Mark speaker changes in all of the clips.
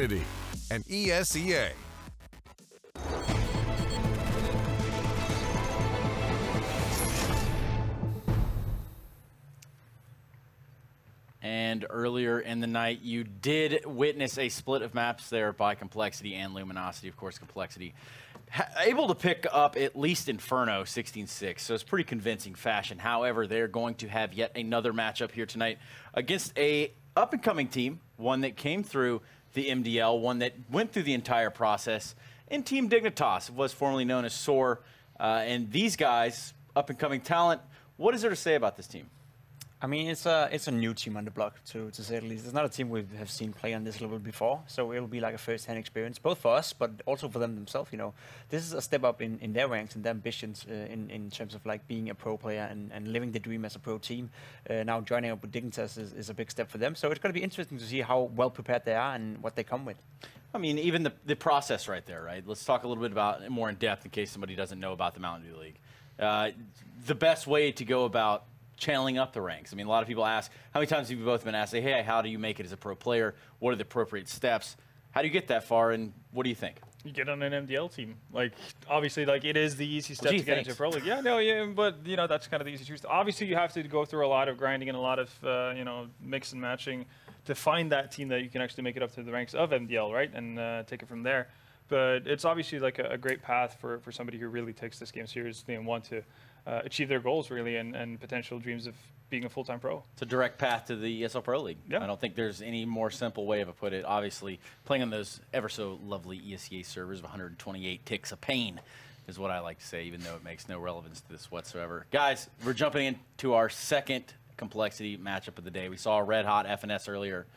Speaker 1: compLexity and ESEA.
Speaker 2: And earlier in the night, you did witness a split of maps there by compLexity and Luminosity. Of course, compLexity able to pick up at least Inferno 16-6, so it's pretty convincing fashion. However, they're going to have yet another matchup here tonight against a up-and-coming team, one that came through the MDL, one that went through the entire process, and Team Dignitas was formerly known as SOAR. And these guys, up-and-coming talent, what is there to say about this team?
Speaker 3: I mean, it's a new team on the block, to say the least. It's not a team we have seen play on this level before, so it'll be like a first-hand experience, both for us, but also for them themselves. You know, this is a step up in their ranks and their ambitions in terms of like being a pro player and living the dream as a pro team. Now joining up with Dignitas is a big step for them, so it's going to be interesting to see how well prepared they are and what they come with.
Speaker 2: I mean, even the process right there, right? Let's talk a little bit about it more in depth in case somebody doesn't know about the Mountain Dew League. The best way to go about channeling up the ranks. I mean, a lot of people ask, how many times have you both been asked, say, hey, how do you make it as a pro player? What are the appropriate steps? How do you get that far, and what do you think?
Speaker 4: You get on an MDL team. Like, obviously, like, it is the easy step to get into Pro League. Yeah, no, yeah, but, you know, that's kind of the easy truth. Obviously, you have to go through a lot of grinding and a lot of, you know, mix and matching to find that team that you can actually make it up to the ranks of MDL, right, and take it from there. But it's obviously, like, a great path for somebody who really takes this game seriously and want to achieve their goals, really, and potential dreams of being a full-time pro.
Speaker 2: It's a direct path to the ESL Pro League.
Speaker 4: Yeah.
Speaker 2: I don't think there's any more simple way to put it. Obviously, playing on those ever so lovely ESEA servers of 128 ticks of pain is what I like to say, even though it makes no relevance to this whatsoever. Guys, we're jumping into our second compLexity matchup of the day. We saw a red-hot FNS earlier.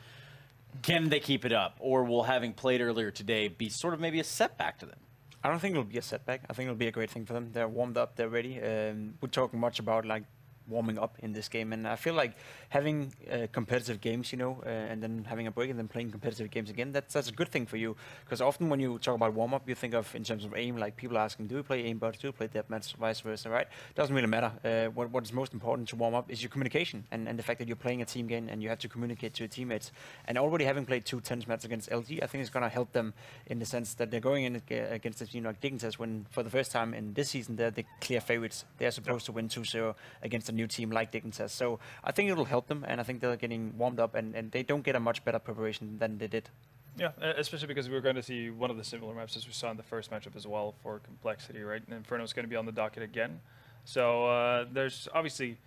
Speaker 2: Can they keep it up, or will having played earlier today be sort of maybe a setback to them?
Speaker 3: I don't think it'll be a setback. I think it'll be a great thing for them. They're warmed up, they're ready. We're talking much about like warming up in this game, and I feel like having competitive games, you know, and then having a break and then playing competitive games again, that's a good thing for you, because often when you talk about warm-up, you think of in terms of aim, like people asking, do we play aimbots, do we play deathmatch, vice versa, right? Doesn't really matter. What is most important to warm up is your communication, and the fact that you're playing a team game and you have to communicate to your teammates. And already having played 2 tennis matches against LG, I think it's going to help them in the sense that they're going in against a team like Dignitas when, for the first time in this season, they're the clear favorites. They're supposed to win 2-0 against a new team like Dignitas. So I think it'll help them, and I think they're getting warmed up, and they don't get a much better preparation than they did.
Speaker 4: Yeah, especially because we're going to see one of the similar maps as we saw in the first matchup as well for compLexity, right? And Inferno's going to be on the docket again. So there's obviously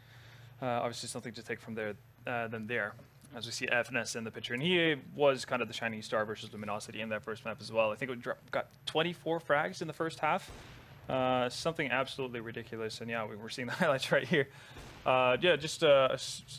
Speaker 4: something to take from there as we see FNS in the picture. And he was kind of the shining star versus Luminosity in that first map as well. I think it got 24 frags in the first half. Something absolutely ridiculous. And yeah, we're seeing the highlights right here. Yeah, just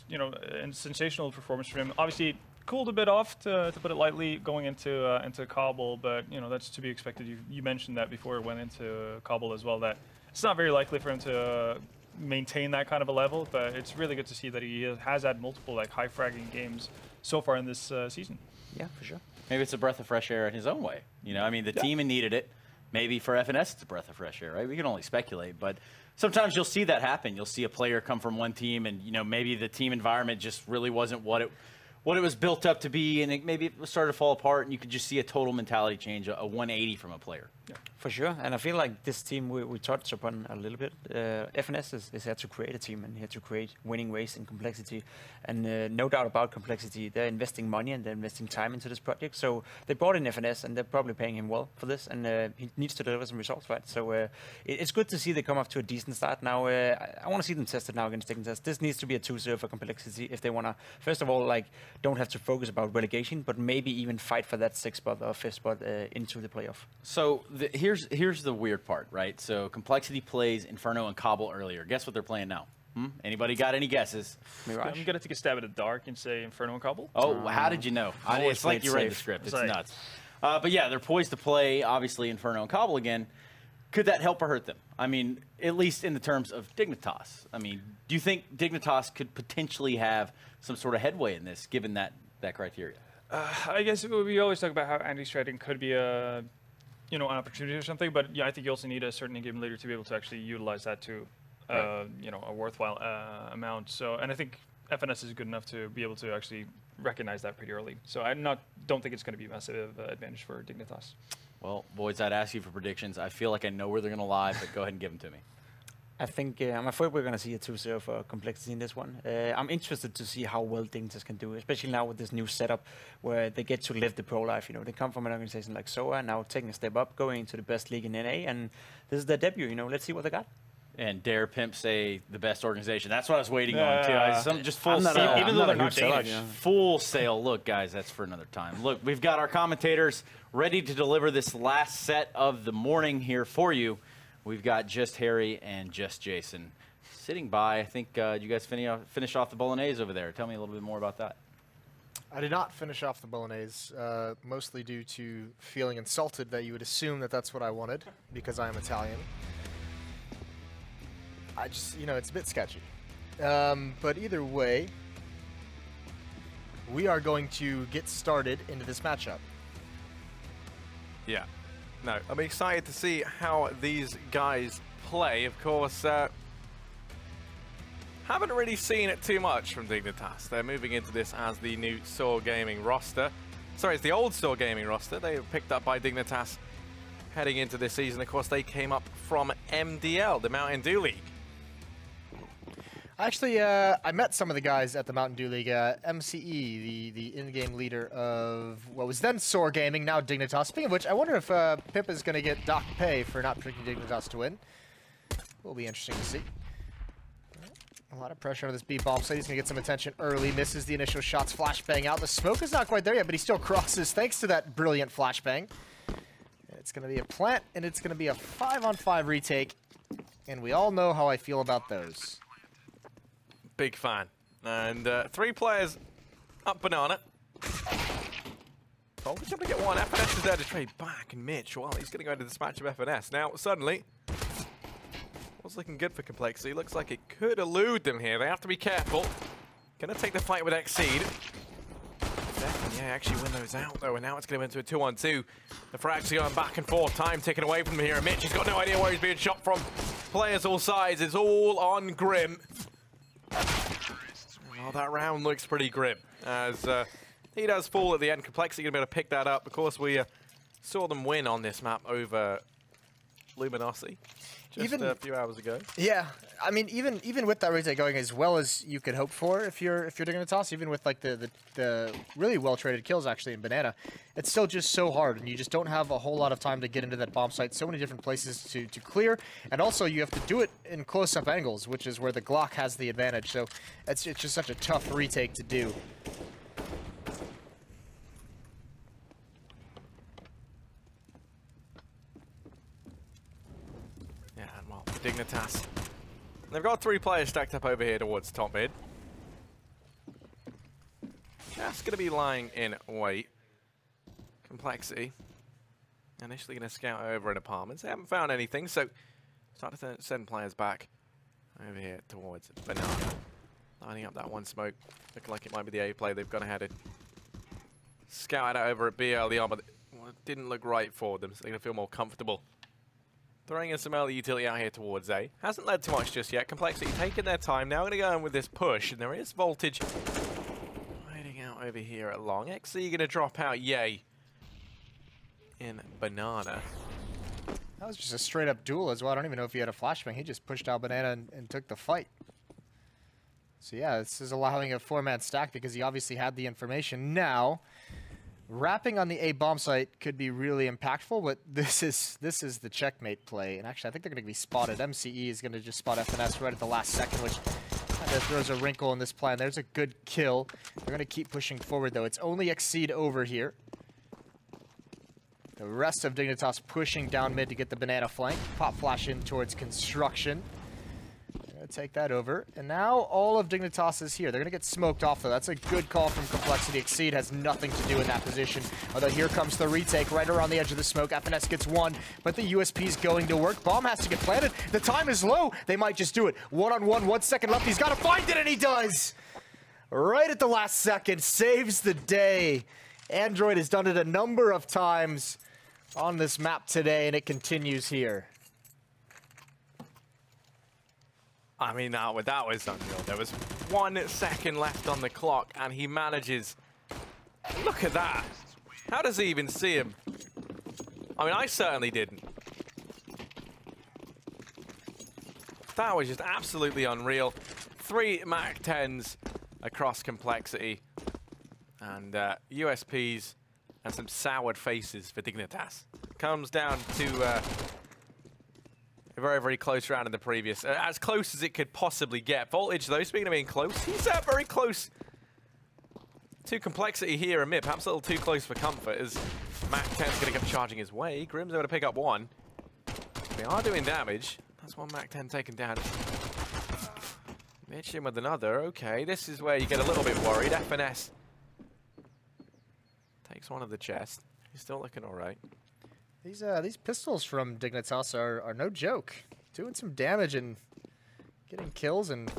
Speaker 4: you know, a sensational performance from him. Obviously, cooled a bit off, to put it lightly, going into Cobble, but you know, that's to be expected. You mentioned that before it went into Cobble as well, that it's not very likely for him to maintain that kind of a level, but it's really good to see that he has had multiple like high fragging games so far in this season.
Speaker 3: Yeah, for sure.
Speaker 2: Maybe it's a breath of fresh air in his own way. You know, I mean, the team needed it. Maybe for FNS, it's a breath of fresh air, right? We can only speculate, but sometimes you'll see that happen. You'll see a player come from one team, and you know, maybe the team environment just really wasn't what it was built up to be, and maybe it started to fall apart, and you could just see a total mentality change, a 180 from a player.
Speaker 3: Yeah. For sure, and I feel like this team we touched upon a little bit. FNS is here to create a team and here to create winning ways in compLexity, and no doubt about compLexity, they're investing money and they're investing time into this project. So they brought in FNS, and they're probably paying him well for this, and he needs to deliver some results, right? So it's good to see they come off to a decent start. Now I want to see them tested now against Dignitas. This needs to be a 2-0 for compLexity if they want to, first of all, like don't have to focus about relegation, but maybe even fight for that 6th spot or 5th spot into the playoff.
Speaker 2: So here's the weird part, right? So compLexity plays Inferno and Cobble earlier. Guess what they're playing now? Anybody got any guesses?
Speaker 4: Mirage? I'm going to take a stab at the dark and say Inferno and Cobble.
Speaker 2: Oh, how did you know? It's like you read the script. It's nuts. But yeah, they're poised to play, obviously, Inferno and Cobble again. Could that help or hurt them? I mean, at least in the terms of Dignitas. I mean, do you think Dignitas could potentially have some sort of headway in this, given that criteria?
Speaker 4: I guess we always talk about how anti-striding could be a, you know, an opportunity or something, but yeah, I think you also need a certain in-game leader to be able to actually utilize that to, you know, a worthwhile amount. So, and I think FNS is good enough to be able to actually recognized that pretty early. So I don't think it's going to be a massive advantage for Dignitas.
Speaker 2: Well, boys, I'd ask you for predictions. I feel like I know where they're going to lie, but go ahead and give them to me.
Speaker 3: I think I'm afraid we're going to see a 2-0 for complexity in this one. I'm interested to see how well Dignitas can do, especially now with this new setup where they get to live the pro life. You know, they come from an organization like SOA, now taking a step up, going into the best league in NA, and this is their debut. You know, let's see what they got.
Speaker 2: And dare Pimp say the best organization. That's what I was waiting on, too. Just full sale.
Speaker 4: Even though they're not Danish.
Speaker 2: Full sale. Look, guys, that's for another time. Look, we've got our commentators ready to deliver this last set of the morning here for you. We've got Just Harry and Just Jason sitting by. I think you guys finish off the bolognese over there. Tell me a little bit more about that.
Speaker 5: I did not finish off the bolognese, mostly due to feeling insulted that you would assume that that's what I wanted because I am Italian. I just, you know, it's a bit sketchy. But either way, we are going to get started into this matchup.
Speaker 6: Yeah. No, I'm excited to see how these guys play. Of course, haven't really seen it too much from Dignitas. They're moving into this as the new Soar Gaming roster. Sorry, it's the old Soar Gaming roster. They were picked up by Dignitas heading into this season. Of course, they came up from MDL, the Mountain Dew League.
Speaker 5: Actually, I met some of the guys at the Mountain Dew League. MCE, the in-game leader of what was then Soar Gaming, now Dignitas. Speaking of which, I wonder if Pip is going to get dock pay for not picking Dignitas to win. Will be interesting to see. A lot of pressure on this B-bomb, so he's going to get some attention early. Misses the initial shots, flashbang out. The smoke is not quite there yet, but he still crosses thanks to that brilliant flashbang. It's going to be a plant, and it's going to be a 5-on-5 retake. And we all know how I feel about those.
Speaker 6: Big fan. And 3 players up banana. Oh, we're going to get one. FNS is there to trade back, and Mitch, well, he's going to go into this match of FNS. Now, suddenly, what's looking good for complexity? Looks like it could elude them here. They have to be careful. Going to take the fight with Exceed. Yeah, actually win those out, though, and now it's going to into a 2-on-2. The frags are going back and forth. Time ticking away from him here. And Mitch has got no idea where he's being shot from. Players all sides. It's all on Grim. Oh, that round looks pretty grim as he does fall at the end. Complexity going to be able to pick that up. Of course, we saw them win on this map over Luminosity just a few hours ago.
Speaker 5: Yeah, I mean, even with that retake going as well as you could hope for if you're Dignitas, even with like the really well traded kills actually in Banana, it's still just so hard, and you just don't have a whole lot of time to get into that bomb site. So many different places to clear, and also you have to do it in close-up angles, which is where the Glock has the advantage. So it's just such a tough retake to do.
Speaker 6: Dignitas. They've got 3 players stacked up over here towards top mid. Just going to be lying in wait. Complexity. Initially going to scout over in apartments. They haven't found anything, so start to send players back over here towards Banana. Lining up that one smoke. Looking like it might be the A play. They've gone ahead and scouted out over at BLDR, but it didn't look right for them, so they're going to feel more comfortable. Throwing in some early utility out here towards A. Hasn't led to much just yet. Complexity taking their time. Now going to go in with this push, and there is voltage hiding out over here at long. XC going to drop out, yay, in Banana.
Speaker 5: That was just a straight-up duel as well. I don't even know if he had a flashbang. He just pushed out Banana and took the fight. So yeah, this is allowing a 4-man stack because he obviously had the information. Now, wrapping on the A bomb site could be really impactful, but this is the checkmate play. And actually, I think they're going to be spotted. MCE is going to just spot FNS right at the last second, which kind of throws a wrinkle in this plan. There's a good kill. They're going to keep pushing forward, though. It's only Exceed over here. The rest of Dignitas pushing down mid to get the Banana flank. Pop flash in towards construction. Take that over, and now all of Dignitas is here. They're gonna get smoked off though. That's a good call from complexity. Exceed has nothing to do in that position. Although here comes the retake right around the edge of the smoke. FNS gets one, but the USP is going to work. Bomb has to get planted. The time is low. They might just do it. 1-on-1, 1 second left. He's gotta find it, and he does! Right at the last second, saves the day. Android has done it a number of times on this map today, and it continues here.
Speaker 6: I mean, that was unreal. There was 1 second left on the clock, and he manages Look at that. How does he even see him? I mean, I certainly didn't. That was just absolutely unreal. 3 Mac 10s across complexity. And USPs and some soured faces for Dignitas. Comes down to a very, very close round in the previous. As close as it could possibly get. Voltage, though, speaking of being close, he's very close to complexity here and mid. Perhaps a little too close for comfort as Mac 10's going to come charging his way. Grim's able to pick up 1. They are doing damage. That's one Mac 10 taken down. Mitch in with another. Okay, this is where you get a little bit worried. FNS takes one of the chest. He's still looking all right.
Speaker 5: These pistols from Dignitas are no joke. Doing some damage and getting kills, and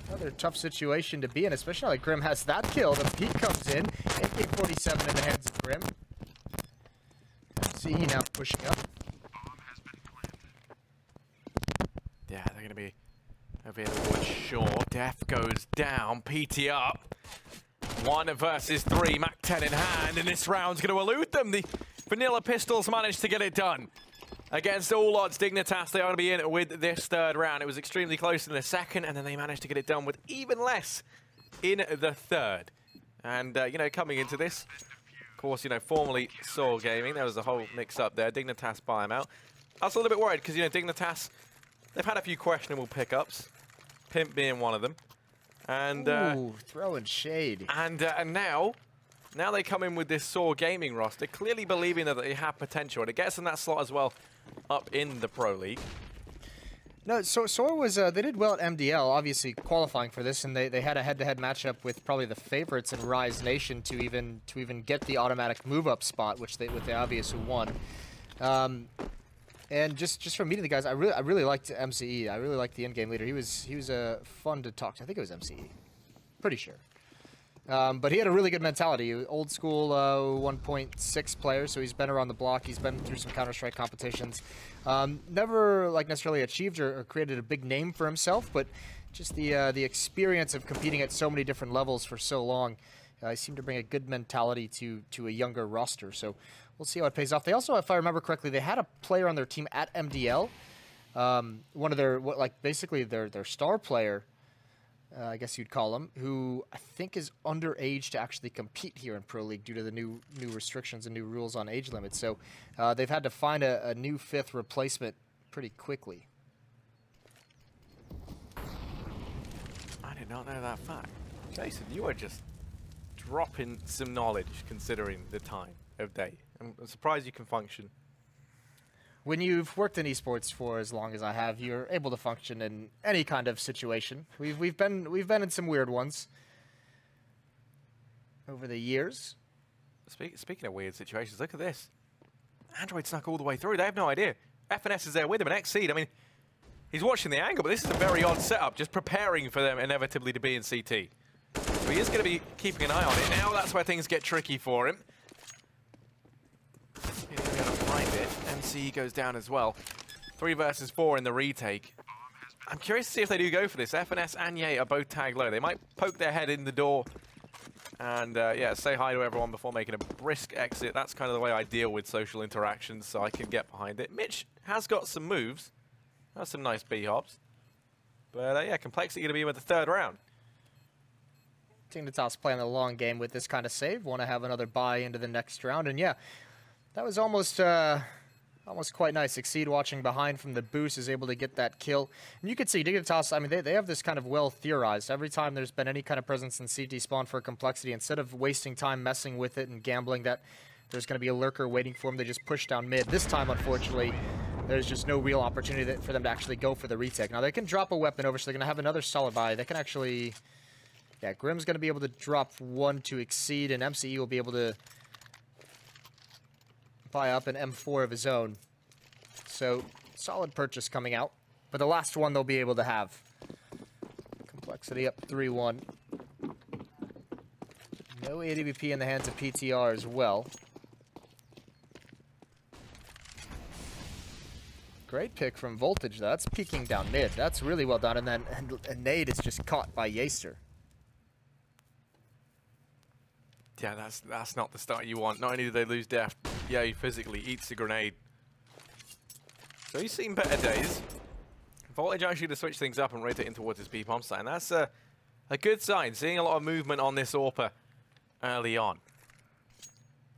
Speaker 5: another tough situation to be in, especially like Grim has that kill. The peek comes in. AK-47 in the hands of Grim. See, now pushing up.
Speaker 6: Yeah, they're going to be available. Sure, Def goes down. PT up. 1 versus 3. Mac 10 in hand, and this round's going to elude them. The Vanilla Pistols managed to get it done. Against all odds, Dignitas, they are going to be in with this 3rd round. It was extremely close in the 2nd, and then they managed to get it done with even less in the 3rd. And, you know, coming into this, of course, you know, formerly Soul Gaming, there was a whole mix-up there. Dignitas buy him out. I was a little bit worried because, you know, Dignitas, they've had a few questionable pickups, Pimp being one of them. And
Speaker 5: ooh, throwing shade.
Speaker 6: And now they come in with this Soul Gaming roster, clearly believing that they have potential. And it gets in that slot as well up in the Pro League.
Speaker 5: No, so Soar was, they did well at MDL, obviously qualifying for this, and they had a head-to-head matchup with probably the favorites in Rise Nation to even get the automatic move-up spot, which they obviously won. And just from meeting the guys, I really liked MCE. I really liked the in-game leader. He was fun to talk to. I think it was MCE. Pretty sure. But he had a really good mentality. Old school 1.6 player, so he's been around the block. He's been through some Counter-Strike competitions. Never like necessarily achieved or created a big name for himself, but just the experience of competing at so many different levels for so long. He seemed to bring a good mentality to a younger roster. So we'll see how it pays off. They also, if I remember correctly, they had a player on their team at MDL. One of their, basically their star player, I guess you'd call him, who I think is underage to actually compete here in Pro League due to the new restrictions and new rules on age limits. So they've had to find a new 5th replacement pretty quickly.
Speaker 6: I did not know that fact. Jason, you are just dropping some knowledge considering the time of day. I'm surprised you can function.
Speaker 5: When you've worked in esports for as long as I have, you're able to function in any kind of situation. We've been in some weird ones over the years.
Speaker 6: Speaking of weird situations, look at this. Android snuck all the way through. They have no idea. FNS is there with him, an Exceed. I mean, he's watching the angle, but this is a very odd setup, just preparing for them inevitably to be in CT. So he is going to be keeping an eye on it. Now that's where things get tricky for him. He's going to find it. MC goes down as well. 3 versus 4 in the retake. I'm curious to see if they do go for this. FNS and Ye are both tagged low. They might poke their head in the door and, yeah, say hi to everyone before making a brisk exit. That's kind of the way I deal with social interactions, so I can get behind it. Mitch has got some moves. That's some nice B-hops. But, yeah, complexity going to be with the 3rd round.
Speaker 5: Dignitas playing the long game with this kind of save. Want to have another buy into the next round. And, yeah, that was almost quite nice. Exceed watching behind from the boost is able to get that kill. And you could see Dignitas, I mean, they have this kind of well theorized. Every time there's been any kind of presence in CT spawn for complexity, instead of wasting time messing with it and gambling that there's going to be a lurker waiting for them, they just push down mid. This time, unfortunately, there's just no real opportunity for them to actually go for the retake. Now, they can drop a weapon over, so they're going to have another solid buy. They can actually... Yeah, Grim's going to be able to drop 1 to Exceed, and MCE will be able to buy up an M4 of his own. So, solid purchase coming out. But the last one they'll be able to have. Complexity up 3-1. No AWP in the hands of PTR as well. Great pick from Voltage, though. That's peeking down mid. That's really well done. And then and Nade is just caught by Yaster.
Speaker 6: Yeah, that's not the start you want. Not only do they lose Def, yeah, he physically eats the grenade. So he's seen better days. Voltage actually to switch things up and rotate in towards his B-bomb site, and that's a good sign. Seeing a lot of movement on this AWPer early on.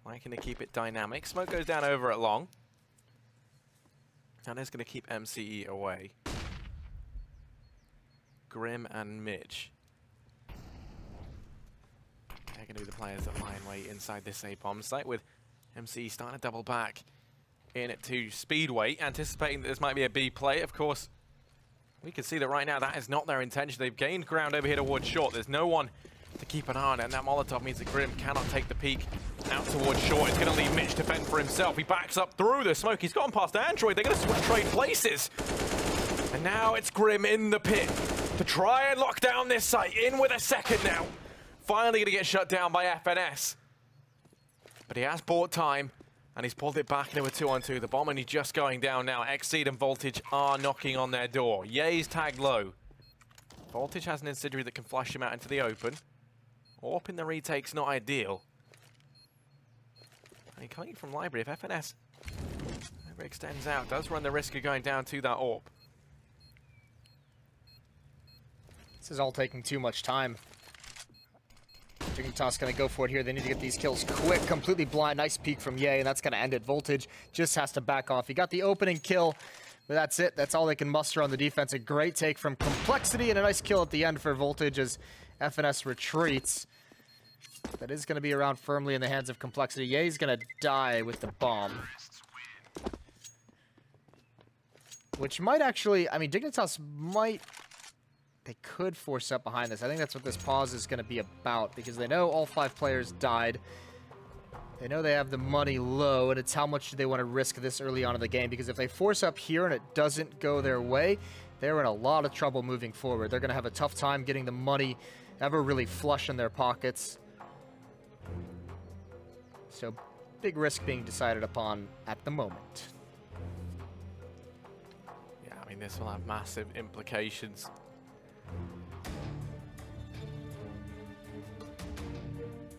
Speaker 6: Liking to keep it dynamic. Smoke goes down over at long. And it's going to keep MCE away. Grim and Mitch. They're going to be the players that lie in wait inside this A-bomb site, with MCE starting to double back in to Speedway, anticipating that this might be a B play. Of course, we can see that right now that is not their intention. They've gained ground over here towards short. There's no one to keep an eye on, and that Molotov means that Grim cannot take the peek out towards short. It's going to leave Mitch to fend for himself. He backs up through the smoke. He's gone past Android. They're going to trade places. And now it's Grim in the pit to try and lock down this site. In with a second now. Finally going to get shut down by FNS. But he has bought time, and he's pulled it back into a 2-on-2. The bomb, and he's just going down now. Exceed and Voltage are knocking on their door. Ye's tagged low. Voltage has an incendiary that can flush him out into the open. AWP in the retake's not ideal. And coming from Library, if FNS extends out, does run the risk of going down to that AWP.
Speaker 5: This is all taking too much time. Dignitas going to go for it here. They need to get these kills quick. Completely blind. Nice peek from Ye, and that's going to end it. Voltage just has to back off. He got the opening kill, but that's it. That's all they can muster on the defense. A great take from compLexity, and a nice kill at the end for Voltage as FNS retreats. That is going to be around firmly in the hands of compLexity. Ye's going to die with the bomb. Which might actually, I mean, Dignitas might, they could force up behind this. I think that's what this pause is going to be about, because they know all 5 players died. They know they have the money low, and it's how much do they want to risk this early on in the game, because if they force up here and it doesn't go their way, they're in a lot of trouble moving forward. They're going to have a tough time getting the money ever really flush in their pockets. So, big risk being decided upon at the moment.
Speaker 6: Yeah, I mean, this will have massive implications.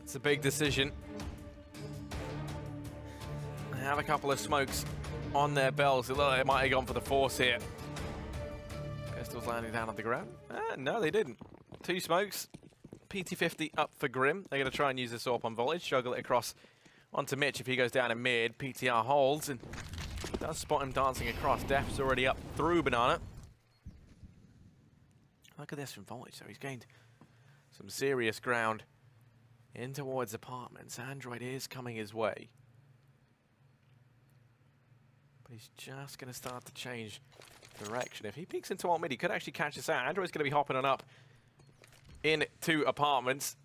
Speaker 6: It's a big decision. They have a couple of smokes on their belts. It looked like they might have gone for the force here. Pistols landing down on the ground. No, they didn't. 2 smokes. PT50 up for Grim. They're going to try and use this AWP on Voltage. Juggle it across onto Mitch if he goes down in mid. PTR holds and does spot him dancing across. Def's already up through Banana. Look at this from Voltage. So he's gained some serious ground in towards apartments. Android is coming his way. But he's just going to start to change direction. If he peeks into alt mid, he could actually catch this out. Android's going to be hopping on up into apartments.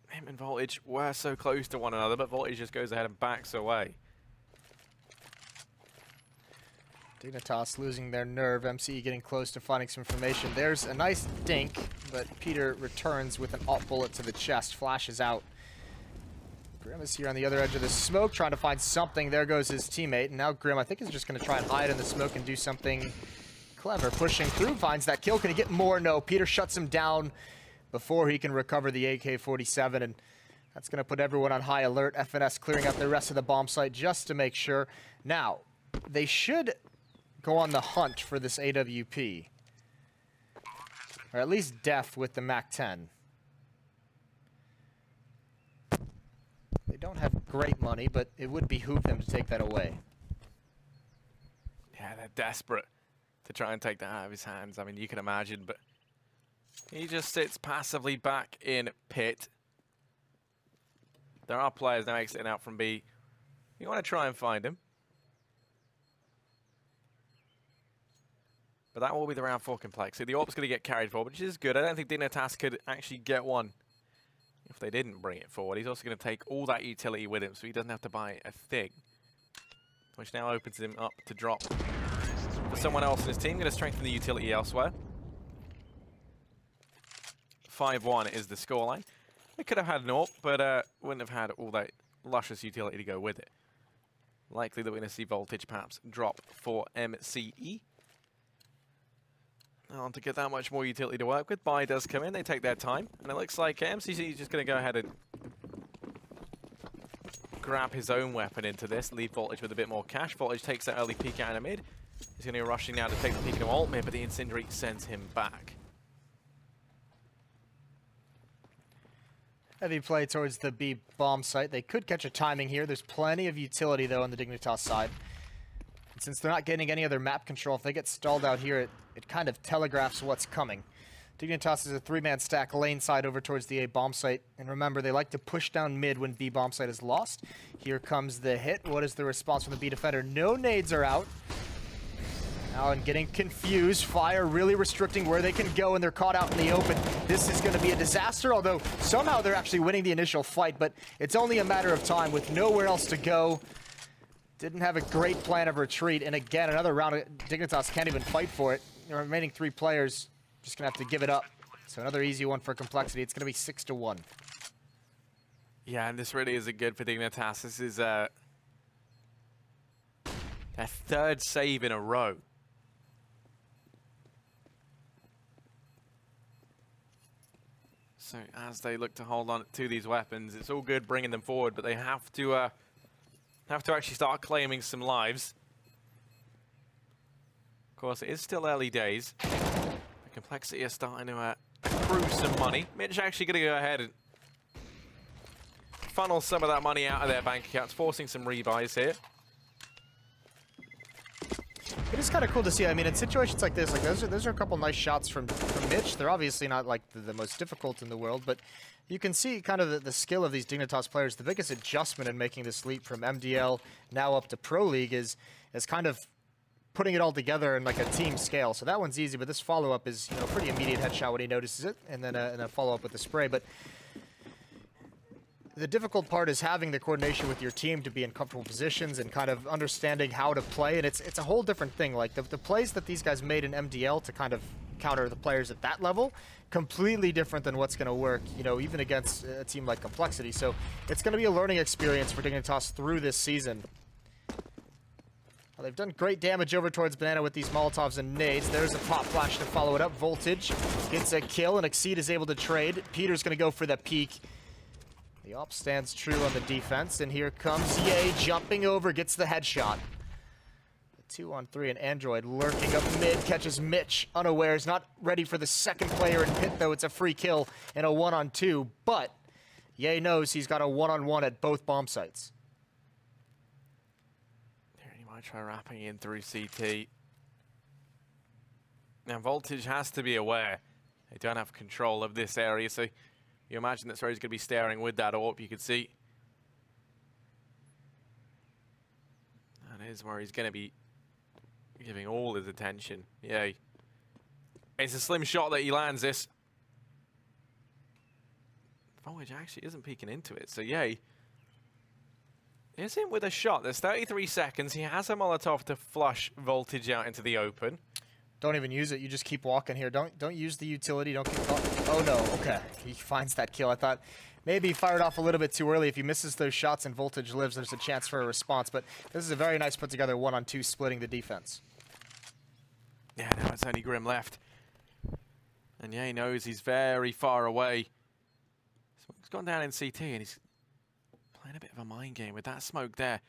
Speaker 6: Him and Voltage were so close to one another, but Voltage just goes ahead and backs away.
Speaker 5: Dignitas losing their nerve. MCE getting close to finding some information. There's a nice dink, but Peter returns with an alt bullet to the chest. Flashes out. Grim is here on the other edge of the smoke, trying to find something. There goes his teammate, and now Grim, I think, is just going to try and hide in the smoke and do something clever. Pushing through, finds that kill. Can he get more? No. Peter shuts him down before he can recover the AK-47, and that's going to put everyone on high alert. FNS clearing out the rest of the bomb site just to make sure. Now, they should go on the hunt for this AWP. Or at least Def with the MAC-10. They don't have great money, but it would behoove them to take that away.
Speaker 6: Yeah, they're desperate to try and take that out of his hands. I mean, you can imagine, but he just sits passively back in pit. There are players now exiting out from B. You want to try and find him. But that will be the round for compLexity. The AWP's going to get carried forward, which is good. I don't think Dignitas could actually get one if they didn't bring it forward. He's also going to take all that utility with him, so he doesn't have to buy a thing. Which now opens him up to drop for someone else in his team. Going to strengthen the utility elsewhere. 5-1 is the scoreline. They could have had an AWP, but wouldn't have had all that luscious utility to go with it. Likely that we're going to see Voltage perhaps drop for MCE. to get that much more utility to work with. Buy does come in, they take their time, and it looks like MCC is just going to go ahead and grab his own weapon into this, leave Voltage with a bit more cash. Voltage takes that early peek out in the mid. He's going to be rushing now to take the peek into alt mid, but the Incendiary sends him back.
Speaker 5: Heavy play towards the B bomb site. They could catch a timing here. There's plenty of utility, though, on the Dignitas side. And since they're not getting any other map control, if they get stalled out here, it kind of telegraphs what's coming. Dignitas is a 3-man stack lane side over towards the A bomb site. And remember, they like to push down mid when B bomb site is lost. Here comes the hit. What is the response from the B defender? No nades are out. Now, and getting confused. Fire really restricting where they can go, and they're caught out in the open. This is going to be a disaster, although somehow they're actually winning the initial fight, but it's only a matter of time with nowhere else to go. Didn't have a great plan of retreat, and again, another round of Dignitas can't even fight for it. The remaining 3 players just going to have to give it up. So another easy one for compLexity. It's going to be 6-1.
Speaker 6: Yeah, and this really isn't good for Dignitas. This is their 3rd save in a row. So as they look to hold on to these weapons, it's all good bringing them forward, but they have to actually start claiming some lives. Of course, it is still early days. The compLexity is starting to accrue some money. Mitch actually going to go ahead and funnel some of that money out of their bank accounts, forcing some rebuys here.
Speaker 5: It is kind of cool to see. I mean, in situations like this, like those are a couple nice shots from Mitch. They're obviously not like the most difficult in the world, but you can see kind of the skill of these Dignitas players. The biggest adjustment in making this leap from MDL now up to Pro League is kind of putting it all together in like a team scale. So that one's easy, but this follow-up is, you know, pretty immediate headshot when he notices it, and then a follow-up with the spray. But the difficult part is having the coordination with your team to be in comfortable positions and kind of understanding how to play, and it's a whole different thing. Like the plays that these guys made in MDL to kind of counter the players at that level, completely different than what's going to work, you know, even against a team like compLexity. So it's going to be a learning experience for Dignitas through this season. Well, they've done great damage over towards Banana with these Molotovs and nades. There's a pop flash to follow it up. Voltage gets a kill, and Exceed is able to trade. Peter's going to go for the peek. The op stands true on the defense, and here comes Ye jumping over, gets the headshot. The 2-on-3, and Android lurking up mid, catches Mitch unawares, not ready for the second player in pit, though. It's a free kill and a 1-on-2, but Ye knows he's got a 1-on-1 at both bomb sites.
Speaker 6: Here he might try wrapping in through CT. Now Voltage has to be aware they don't have control of this area, so you imagine that Sro's going to be staring with that AWP. You can see that is where he's going to be giving all his attention. Yay. It's a slim shot that he lands this. Voltage actually isn't peeking into it, so Yay is in with a shot. There's 33 seconds. He has a Molotov to flush Voltage out into the open.
Speaker 5: Don't even use it. You just keep walking here. Don't use the utility. Don't keep going. Oh, no. Okay. He finds that kill. I thought maybe he fired off a little bit too early. If he misses those shots and Voltage lives, there's a chance for a response. But this is a very nice put-together 1-on-2 splitting the defense.
Speaker 6: Yeah, now it's only Grim left. And yeah, he knows he's very far away. Smoke's gone down in CT, and he's playing a bit of a mind game with that smoke there.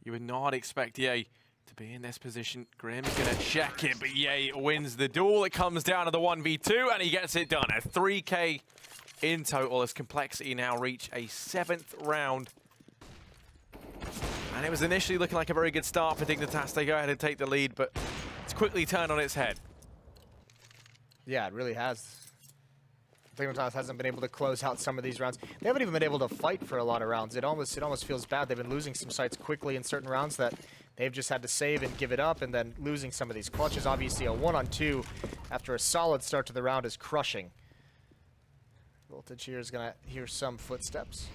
Speaker 6: You would not expect Ye to be in this position. Grim is going to check it, but Ye wins the duel. It comes down to the 1v2, and he gets it done. A 3K in total as compLexity now reach a 7th round. And it was initially looking like a very good start for Dignitas. They go ahead and take the lead, but it's quickly turned on its head.
Speaker 5: Yeah, it really has. Dignitas hasn't been able to close out some of these rounds. They haven't even been able to fight for a lot of rounds. It almost feels bad. They've been losing some sites quickly in certain rounds that they've just had to save and give it up, and then losing some of these clutches. Obviously, a 1-on-2 after a solid start to the round is crushing. Voltage here is going to hear some footsteps.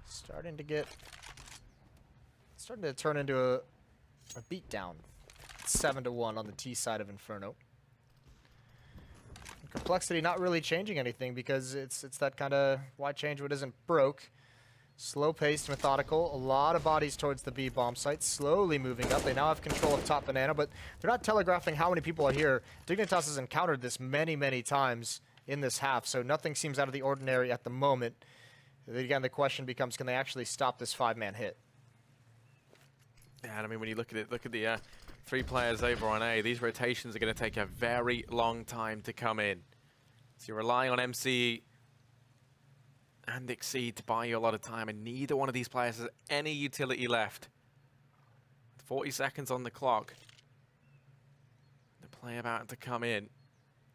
Speaker 5: Starting to turn into a beatdown. 7-1 on the T side of Inferno. compLexity not really changing anything because it's that kind of why change what isn't broke. Slow-paced, methodical, a lot of bodies towards the B bomb site, slowly moving up. They now have control of top banana, but they're not telegraphing how many people are here. Dignitas has encountered this many, many times in this half, so nothing seems out of the ordinary at the moment. Again, the question becomes, can they actually stop this 5-man hit?
Speaker 6: Yeah, and I mean, when you look at it, look at the 3 players over on A. These rotations are going to take a very long time to come in. So you're relying on MCE and Exceed to buy you a lot of time, and neither one of these players has any utility left. 40 seconds on the clock. The play about to come in.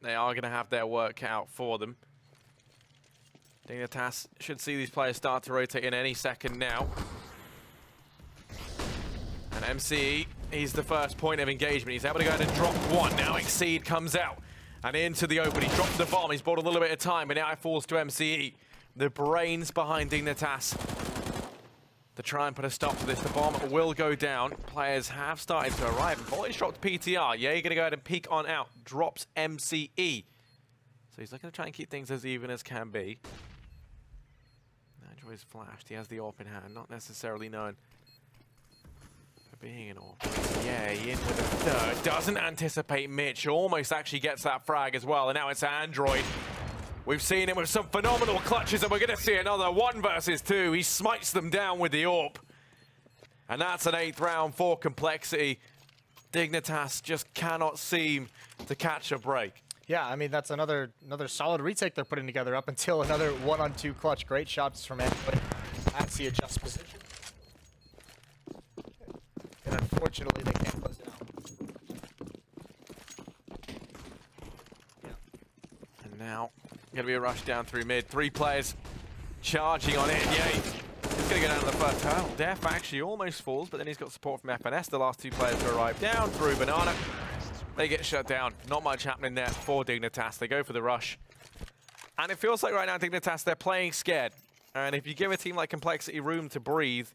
Speaker 6: They are going to have their work cut out for them. Dignitas should see these players start to rotate in any second now. And MCE, he's the first point of engagement. He's able to go ahead and drop one. Now Exceed comes out and into the open. He dropped the bomb. He's bought a little bit of time, but now it falls to MCE. The brains behind Dignitas to try and put a stop to this. The bomb will go down. Players have started to arrive. And Voltage dropped PTR. Yeah, you're going to go ahead and peek on out. Drops MCE. So he's looking to try and keep things as even as can be. Android's flashed. He has the AWP in hand. Not necessarily known for being an AWP. Yeah, in with a third. Doesn't anticipate Mitch. Almost actually gets that frag as well. And now it's Android. We've seen him with some phenomenal clutches, and we're going to see another 1 versus 2. He smites them down with the AWP. And that's an 8th round for compLexity. Dignitas just cannot seem to catch a break.
Speaker 5: Yeah, I mean, that's another solid retake they're putting together up until another 1-on-2 clutch. Great shots from Android. As he adjusts position. And unfortunately, they can't close it out.
Speaker 6: And now, going to be a rush down through mid. 3 players charging on it. Yeah, he's going to go down to the first hurdle. Def actually almost falls, but then he's got support from FNS. The last 2 players to arrive down through Banana. They get shut down. Not much happening there for Dignitas. They go for the rush. And it feels like right now, Dignitas, they're playing scared. And if you give a team like compLexity room to breathe,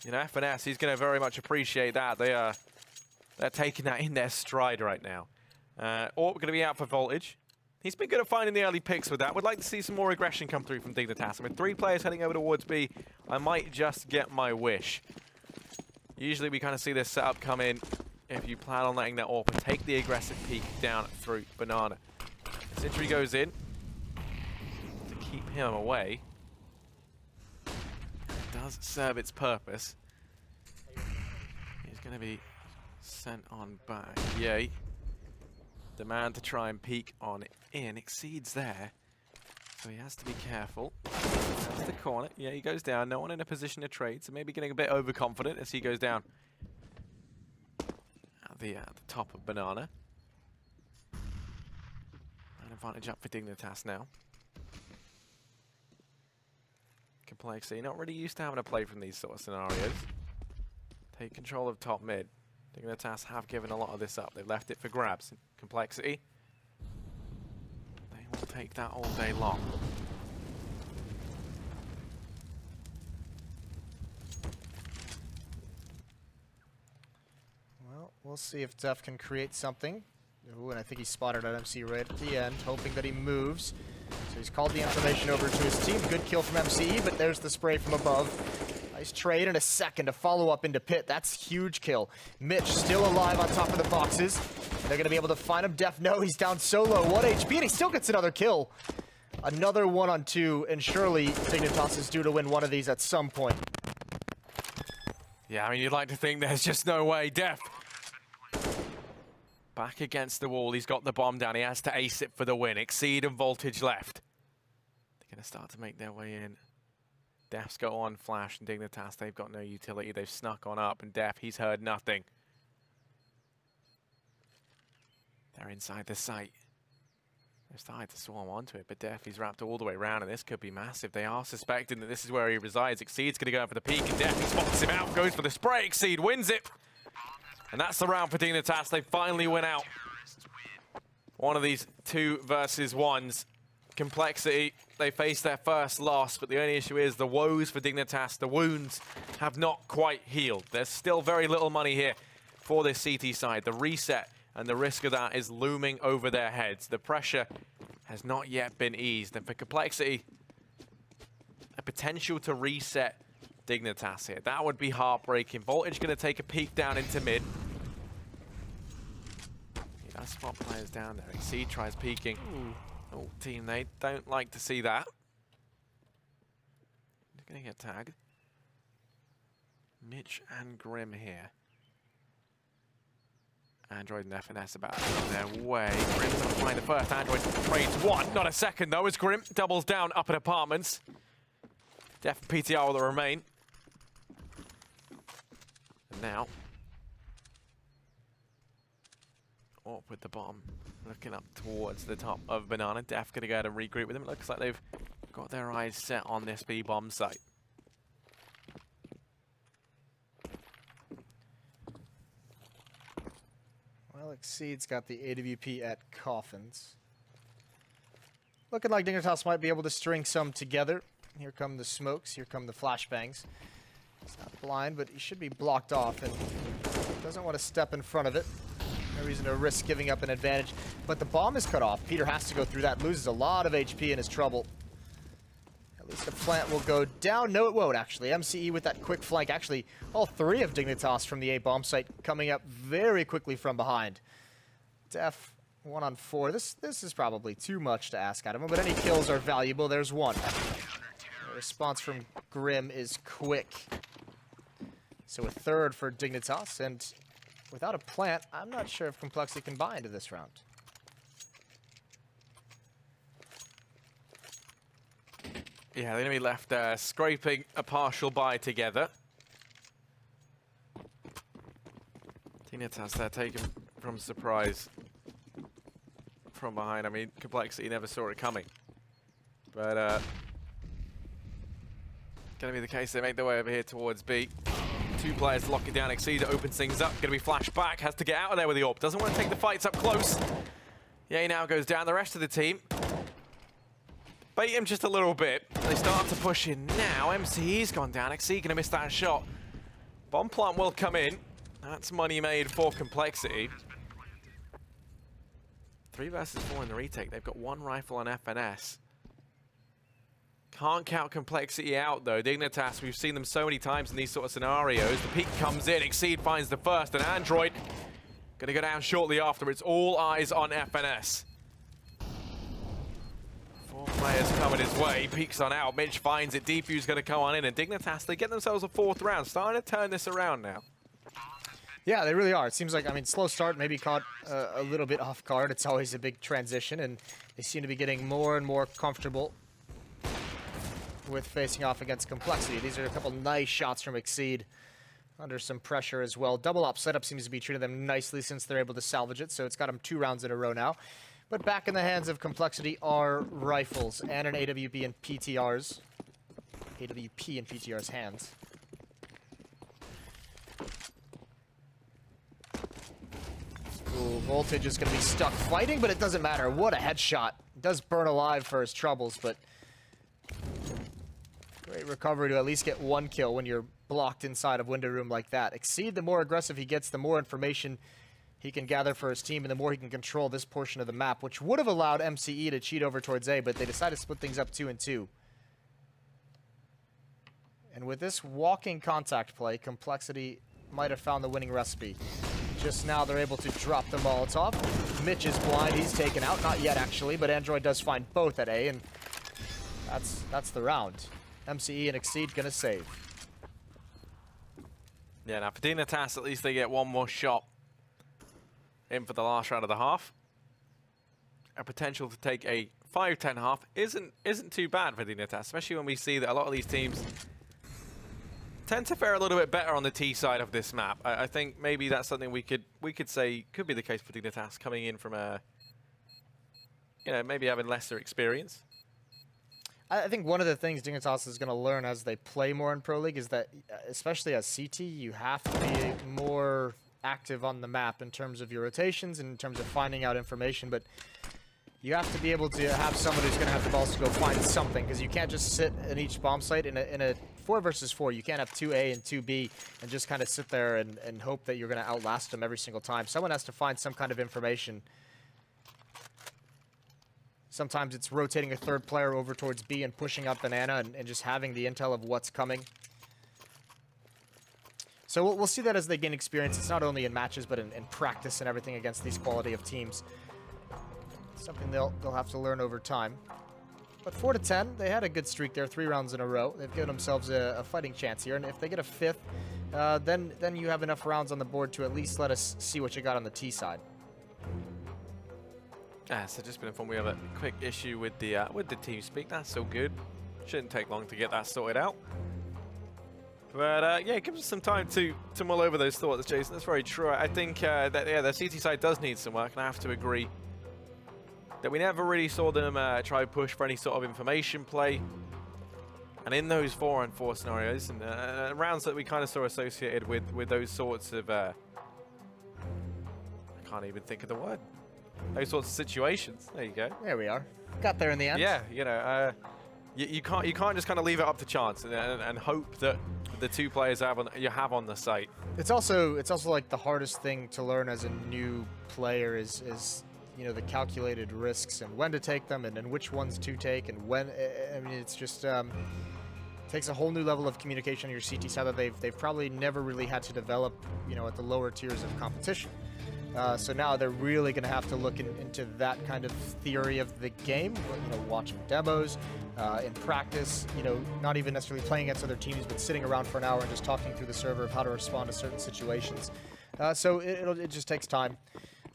Speaker 6: you know, FNS, he's going to very much appreciate that. They're taking that in their stride right now. Or we're going to be out for Voltage. He's been good at finding the early picks with that. Would like to see some more aggression come through from Dignitas. With 3 players heading over towards B, I might just get my wish. Usually we kind of see this setup come in if you plan on letting that AWP and take the aggressive peek down through Banana. Sentry goes in to keep him away. It does serve its purpose. He's going to be sent on back. Yay. The man to try and peek on in exceeds there, so he has to be careful. That's the corner. Yeah, he goes down. No one in a position to trade, so maybe getting a bit overconfident as he goes down at the top of Banana. An advantage up for Dignitas now. compLexity, not really used to having a play from these sort of scenarios. Take control of top mid. Dignitas have given a lot of this up. They've left it for grabs. compLexity, they will take that all day long.
Speaker 5: Well, we'll see if Def can create something. Ooh, and I think he spotted an MC right at the end, hoping that he moves. So he's called the information over to his team. Good kill from MCE, but there's the spray from above. Nice trade in a second to follow up into pit. That's huge kill. Mitch still alive on top of the boxes. They're going to be able to find him. Def, no, he's down solo. 1 HP, and he still gets another kill. Another 1-on-2, and surely Dignitas is due to win one of these at some point.
Speaker 6: Yeah, I mean, you'd like to think there's just no way. Def back against the wall. He's got the bomb down. He has to ace it for the win. Exceed and Voltage left. They're going to start to make their way in. Def's got on flash, and Dignitas, they've got no utility. They've snuck on up, and Def, he's heard nothing. They're inside the site. They've started to swarm onto it, but Def, he's wrapped all the way around, and this could be massive. They are suspecting that this is where he resides. Exceed's going to go for the peek, and Def, he spots him out, goes for the spray. Exceed wins it. And that's the round for Dignitas. They finally win out. One of these 2 versus 1s. compLexity, they face their first loss, but the only issue is the woes for Dignitas, the wounds have not quite healed. There's still very little money here for this CT side. The reset and the risk of that is looming over their heads. The pressure has not yet been eased, and for compLexity, a potential to reset Dignitas here. That would be heartbreaking. Voltage going to take a peek down into mid. He does spot players down there. Exceed tries peeking. Oh, team, they don't like to see that. They're going to get tagged. Mitch and Grim here. Android and FNS about to go their way. Grim's going to find the first. Android trades one, not a second though, as Grim doubles down up in apartments. Def and PTR will remain. And now, up with the bomb, looking up towards the top of Banana. Def going to go to regroup with him. It looks like they've got their eyes set on this B-bomb site.
Speaker 5: Well, Exceed's got the AWP at Coffins. Looking like Dignitas might be able to string some together. Here come the smokes, here come the flashbangs. He's not blind, but he should be blocked off and doesn't want to step in front of it. No reason to risk giving up an advantage. But the bomb is cut off. Peter has to go through that, loses a lot of HP and is trouble. At least the plant will go down. No, it won't, actually. MCE with that quick flank. Actually, all three of Dignitas from the A bomb site coming up very quickly from behind. Def 1 on 4. This is probably too much to ask out of him, but any kills are valuable. There's one. The response from Grim is quick. So a third for Dignitas, and without a plant, I'm not sure if compLexity can buy into this round.
Speaker 6: Yeah, they're going to be left scraping a partial buy together. Dignitas there taken from surprise from behind. I mean, compLexity never saw it coming. But going to be the case. They make their way over here towards B. Two players lock it down. Exceed opens things up. Going to be flashed back. Has to get out of there with the AWP. Doesn't want to take the fights up close. Yeah, he now goes down. The rest of the team bait him just a little bit. They start to push in now. MCE's gone down. Exceed going to miss that shot. Bomb plant will come in. That's money made for compLexity. 3 versus 4 in the retake. They've got 1 rifle on FNS. Can't count compLexity out though. Dignitas, we've seen them so many times in these sort of scenarios. The peak comes in. Exceed finds the first, and Android gonna go down shortly after. It's all eyes on FNS. 4 players coming his way. Peeks on out. Mitch finds it. Defuse gonna come on in, and Dignitas, they get themselves a 4th round. Starting to turn this around now.
Speaker 5: Yeah, they really are. It seems like, I mean, slow start, maybe caught a little bit off guard. It's always a big transition, and they seem to be getting more and more comfortable with facing off against compLexity. These are a couple nice shots from Exceed under some pressure as well. Double up setup seems to be treating them nicely since they're able to salvage it, so it's got them 2 rounds in a row now. But back in the hands of compLexity are rifles and an AWP and PTR's. AWP in PTR's hands. Ooh, Voltage is going to be stuck fighting, but it doesn't matter. What a headshot. It does burn alive for his troubles, but great recovery to at least get 1 kill when you're blocked inside of window room like that. Exceed, the more aggressive he gets, the more information he can gather for his team, and the more he can control this portion of the map, which would have allowed MCE to cheat over towards A, but they decided to split things up 2 and 2. And with this walking contact play, compLexity might have found the winning recipe. Just now they're able to drop the Molotov. Mitch is blind, he's taken out. Not yet actually, but Android does find both at A, and that's the round. MCE and Exceed gonna save.
Speaker 6: Yeah, now for Dignitas, at least they get 1 more shot in for the last round of the half. A potential to take a 5-10 half isn't too bad for Dignitas, especially when we see that a lot of these teams tend to fare a little bit better on the T side of this map. I think maybe that's something we could say could be the case for Dignitas coming in from a, you know, maybe having lesser experience.
Speaker 5: I think one of the things Dignitas is going to learn as they play more in Pro League is that, especially as CT, you have to be more active on the map in terms of your rotations and in terms of finding out information, but you have to be able to have someone who's going to have the balls to go find something, because you can't just sit in each bomb site in a 4 versus 4. You can't have 2A and 2B and just kind of sit there and hope that you're going to outlast them every single time. Someone has to find some kind of information. Sometimes it's rotating a third player over towards B and pushing up Banana and just having the intel of what's coming. So we'll see that as they gain experience. It's not only in matches, but in practice and everything against these quality of teams. It's something they'll have to learn over time. But 4-10, they had a good streak there, 3 rounds in a row. They've given themselves a fighting chance here, and if they get a 5th, then you have enough rounds on the board to at least let us see what you got on the T side.
Speaker 6: So just been informed we have a quick issue with the TeamSpeak. That's all good. Shouldn't take long to get that sorted out. But yeah, it gives us some time to mull over those thoughts, Jason. That's very true. I think that the CT side does need some work, and I have to agree that we never really saw them try to push for any sort of information play. And in those 4-on-4 scenarios and rounds that we kind of saw associated with those sorts of I can't even think of the word. Those sorts of situations. There you go.
Speaker 5: There we are. Got there in the end.
Speaker 6: Yeah, you know, you can't just kind of leave it up to chance and hope that the 2 players you have on the site.
Speaker 5: It's also like the hardest thing to learn as a new player is you know, the calculated risks and when to take them and which ones to take and when. I mean, it's just takes a whole new level of communication on your CT side that they've probably never really had to develop, you know, at the lower tiers of competition. So now they're really going to have to look into that kind of theory of the game, you know, watching demos, in practice, you know, not even necessarily playing against other teams, but sitting around for an hour and just talking through the server of how to respond to certain situations. So it just takes time.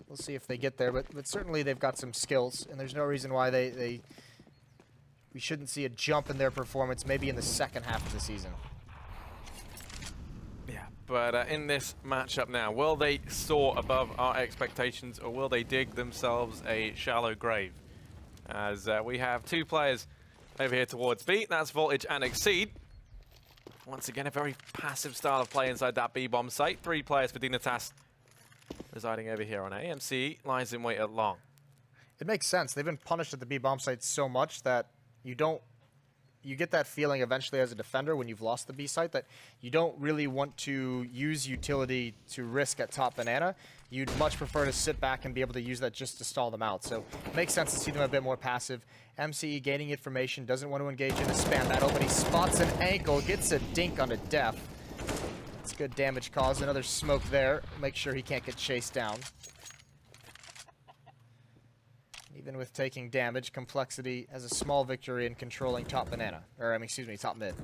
Speaker 5: We'll see if they get there, but certainly they've got some skills, and there's no reason why we shouldn't see a jump in their performance maybe in the second half of the season.
Speaker 6: Yeah, but in this matchup now, will they soar above our expectations, or will they dig themselves a shallow grave? As we have 2 players over here towards B, that's Voltage and Exceed. Once again, a very passive style of play inside that B-bomb site. 3 players for Dignitas residing over here on A. MCE lies in wait at long.
Speaker 5: It makes sense. They've been punished at the B-bomb site so much that you get that feeling eventually as a defender when you've lost the B site that you don't really want to use utility to risk at top Banana. You'd much prefer to sit back and be able to use that just to stall them out. So it makes sense to see them a bit more passive. MCE gaining information, doesn't want to engage in a spam battle, but he spots an ankle, gets a dink on a def. It's good damage caused. Another smoke there. Make sure he can't get chased down. Even with taking damage, compLexity has a small victory in controlling top Banana. Or, excuse me, top mid.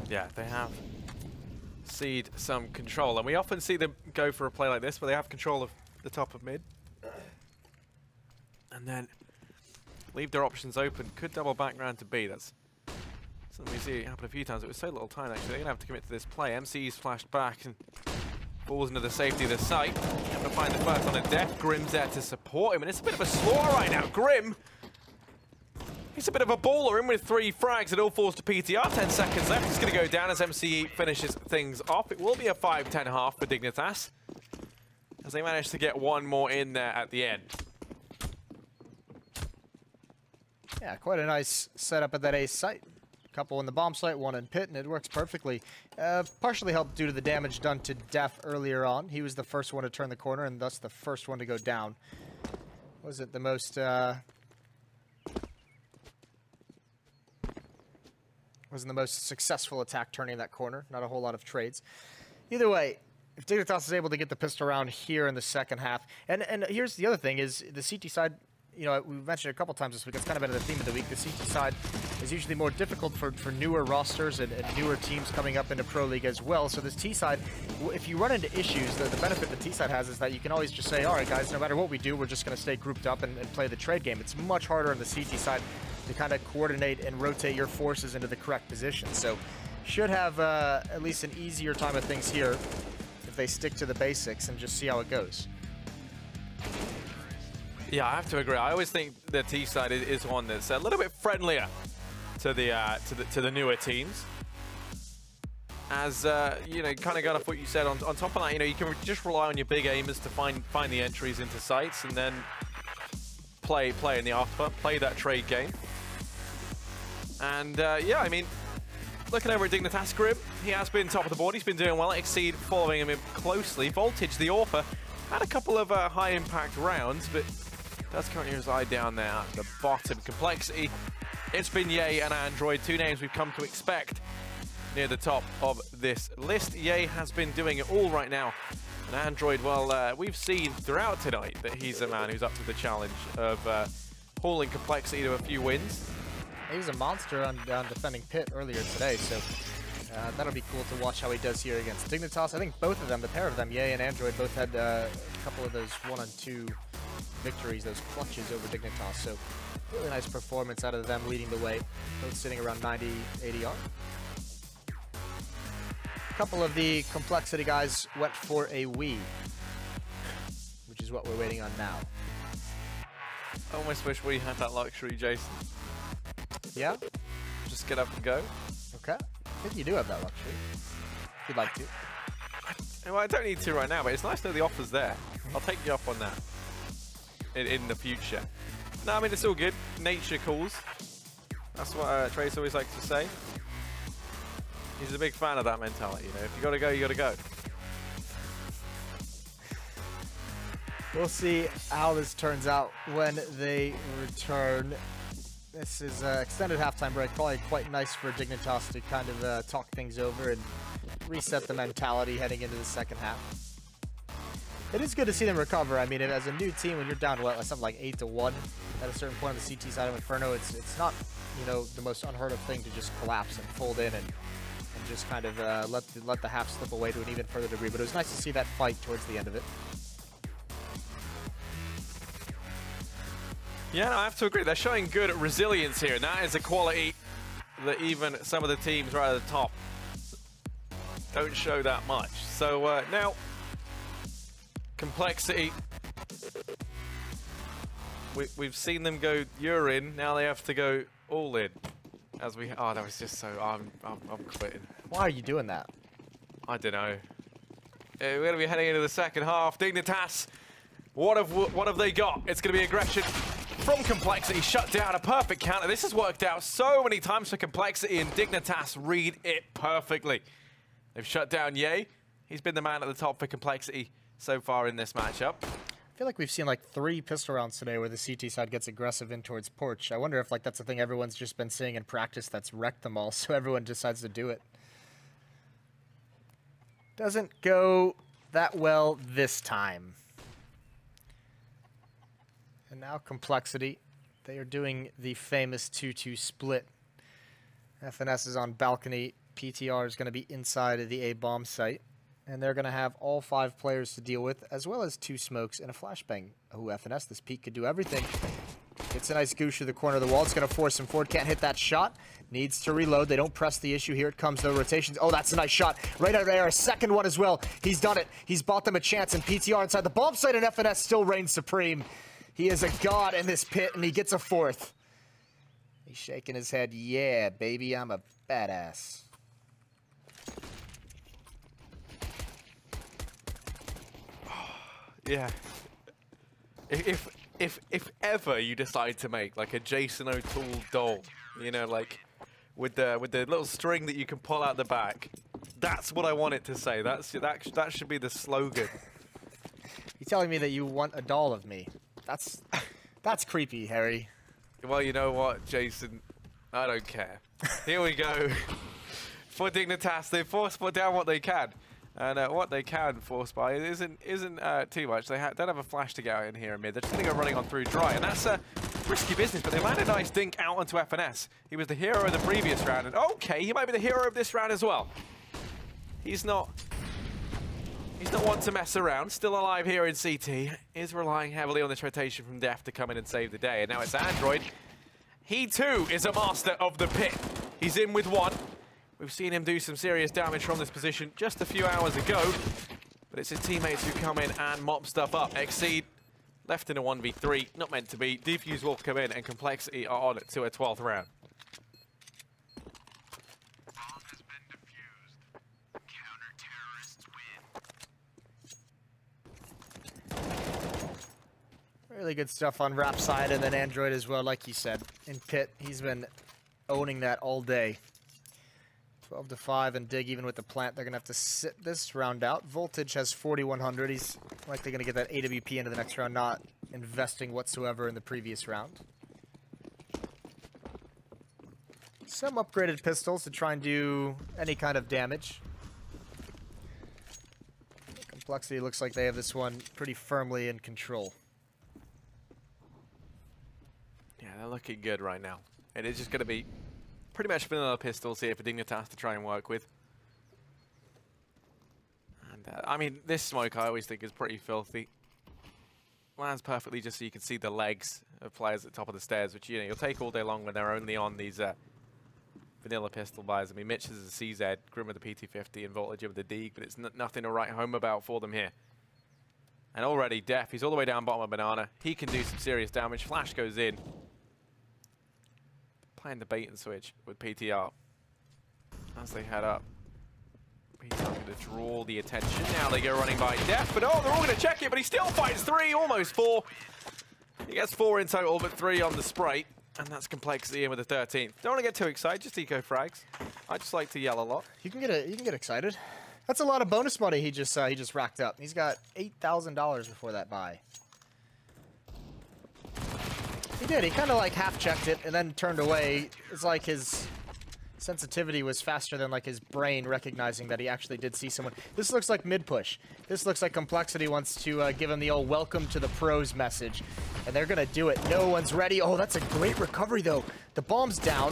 Speaker 6: Yeah, they have ceded some control. And we often see them go for a play like this where they have control of the top of mid. And then leave their options open. Could double back round to B. That's something we see happen a few times. It was so little time, actually. They're going to have to commit to this play. MC's flashed back and falls into the safety of the site. Have to find the first on a death. Grim's there to support him, and it's a bit of a slaughter right now. Grim, he's a bit of a baller in with 3 frags. It all falls to PTR. 10 seconds left. He's going to go down as MCE finishes things off. It will be a 5-10 half for Dignitas, as they managed to get 1 more in there at the end.
Speaker 5: Yeah, quite a nice setup at that A site. Couple in the bomb site, 1 in pit, and it works perfectly. Partially helped due to the damage done to Def earlier on. He was the first one to turn the corner, and thus the first one to go down. Was it the most... wasn't the most successful attack turning that corner. Not a whole lot of trades. Either way, if Dignitas is able to get the pistol round here in the second half, and here's the other thing, is the CT side, you know, we've mentioned it a couple times this week, it's kind of been the theme of the week. The CT side is usually more difficult for newer rosters and newer teams coming up into Pro League as well. So this T side, if you run into issues, the benefit the T side has is that you can always just say, all right, guys, no matter what we do, we're just going to stay grouped up and play the trade game. It's much harder on the CT side to kind of coordinate and rotate your forces into the correct position. So should have at least an easier time of things here if they stick to the basics and just see how it goes.
Speaker 6: Yeah, I have to agree. I always think the T side is one that's a little bit friendlier to the newer teams. As you know, kind of got off what you said. On top of that, you know, you can just rely on your big aimers to find the entries into sites and then play in the after, play that trade game. And yeah, I mean, looking over at Dignitas, Grim, he has been top of the board. He's been doing well. Exceed following him closely. Voltage, the Orpha, had a couple of high impact rounds, but does currently reside down there at the bottom. compLexity, it's been Ye and Android, two names we've come to expect near the top of this list. Ye has been doing it all right now. And Android, well, we've seen throughout tonight that he's a man who's up to the challenge of hauling compLexity to a few wins.
Speaker 5: He was a monster on defending Pit earlier today, so that'll be cool to watch how he does here against Dignitas. I think both of them, the pair of them, Ye and Android, both had a couple of those 1-on-2 victories, those clutches over Dignitas. So really nice performance out of them leading the way, both sitting around 90, 80 on. A couple of the compLexity guys went for a Wii, which is what we're waiting on now.
Speaker 6: I almost wish we had that luxury, Jason.
Speaker 5: Yeah?
Speaker 6: Just get up and go.
Speaker 5: Okay. I think you do have that luxury, if you'd like to.
Speaker 6: Well, I don't need to right now, but it's nice to know the offer's there. I'll take you up on that in the future. No, I mean, it's all good. Nature calls. That's what Trace always likes to say. He's a big fan of that mentality, you know. If you gotta go, you gotta go.
Speaker 5: We'll see how this turns out when they return. This is an extended halftime break, probably quite nice for Dignitas to kind of talk things over and reset the mentality heading into the second half. It is good to see them recover. I mean, as a new team, when you're down, what, something like 8-1 at a certain point on the CT side of Inferno, it's not, you know, the most unheard of thing to just collapse and fold in and just kind of let the half slip away to an even further degree. But it was nice to see that fight towards the end of it.
Speaker 6: Yeah, no, I have to agree. They're showing good resilience here, and that is a quality that even some of the teams right at the top don't show that much. So now, compLexity, we've seen them go urine. Now they have to go all in. As we, oh, that was just so. I'm quitting.
Speaker 5: Why are you doing that?
Speaker 6: I don't know. We're going to be heading into the second half. Dignitas, what have they got? It's going to be aggression from compLexity, shut down, a perfect counter. This has worked out so many times for compLexity, and Dignitas read it perfectly. They've shut down Ye. He's been the man at the top for compLexity so far in this matchup.
Speaker 5: I feel like we've seen like 3 pistol rounds today where the CT side gets aggressive in towards Porch. I wonder if like that's a thing everyone's just been seeing in practice that's wrecked them all, so everyone decides to do it. Doesn't go that well this time. And now compLexity, they are doing the famous 2-2 split. FNS is on balcony. PTR is going to be inside of the A bomb site. And they're going to have all 5 players to deal with, as well as 2 smokes and a flashbang. Oh, FNS, this peak could do everything. It's a nice goosh to the corner of the wall. It's going to force him forward. Can't hit that shot. Needs to reload. They don't press the issue. Here it comes, though. Rotations. Oh, that's a nice shot. Right out of there. A second one as well. He's done it. He's bought them a chance. And PTR inside the bomb site, and FNS still reigns supreme. He is a god in this pit, and he gets a 4th. He's shaking his head. Yeah, baby, I'm a badass.
Speaker 6: Yeah. If ever you decide to make like a Jason O'Toole doll, you know, like with the little string that you can pull out the back, that's what I want it to say. That should be the slogan.
Speaker 5: You're telling me that you want a doll of me? That's creepy, Harry.
Speaker 6: Well, you know what, Jason? I don't care. Here we go. For Dignitas, they force down what they can. And what they can force by isn't too much. They don't have a flash to get out in here in mid. They're just going to go running on through dry. And that's risky business, but they landed a nice dink out onto FNS. He was the hero of the previous round. And okay, he might be the hero of this round as well. He's not one to mess around. Still alive here in CT. Is relying heavily on this rotation from Def to come in and save the day. And now it's Android. He too is a master of the pit. He's in with 1. We've seen him do some serious damage from this position just a few hours ago. But it's his teammates who come in and mop stuff up. Exceed left in a 1v3. Not meant to be. Defuse will come in and compLexity are on it to a 12th round.
Speaker 5: Really good stuff on Rap side, and then Android as well, like you said. In pit, he's been owning that all day. 12-5, and Dig, even with the plant, they're going to have to sit this round out. Voltage has 4,100. He's likely going to get that AWP into the next round, not investing whatsoever in the previous round. Some upgraded pistols to try and do any kind of damage. compLexity looks like they have this one pretty firmly in control.
Speaker 6: Yeah, they're looking good right now. It is just going to be pretty much vanilla pistols here for Dignitas to try and work with. And, I mean, this smoke I always think is pretty filthy. Lands perfectly just so you can see the legs of players at the top of the stairs, which, you know, you'll take all day long when they're only on these vanilla pistol buys. I mean, Mitch is a CZ, Grim with the PT50, and Voltage with the Dig, but it's nothing to write home about for them here. And already, Def, he's all the way down bottom of Banana. He can do some serious damage. Flash goes in. Playing the bait and switch with PTR as they head up. PTR going to draw the attention. Now they go running by Def, but oh, they're all going to check it, but he still finds 3, almost 4. He gets 4 in total, but 3 on the spray. And that's compLexity in with the 13th. Don't want to get too excited, just eco frags. I just like to yell a lot.
Speaker 5: You can get excited. That's a lot of bonus money he just racked up. He's got $8,000 before that buy. He did. He kind of like half checked it and then turned away. It's like his sensitivity was faster than like his brain recognizing that he actually did see someone. This looks like mid push. This looks like compLexity wants to give him the old welcome to the pros message. And they're going to do it. No one's ready. Oh, that's a great recovery, though. The bomb's down,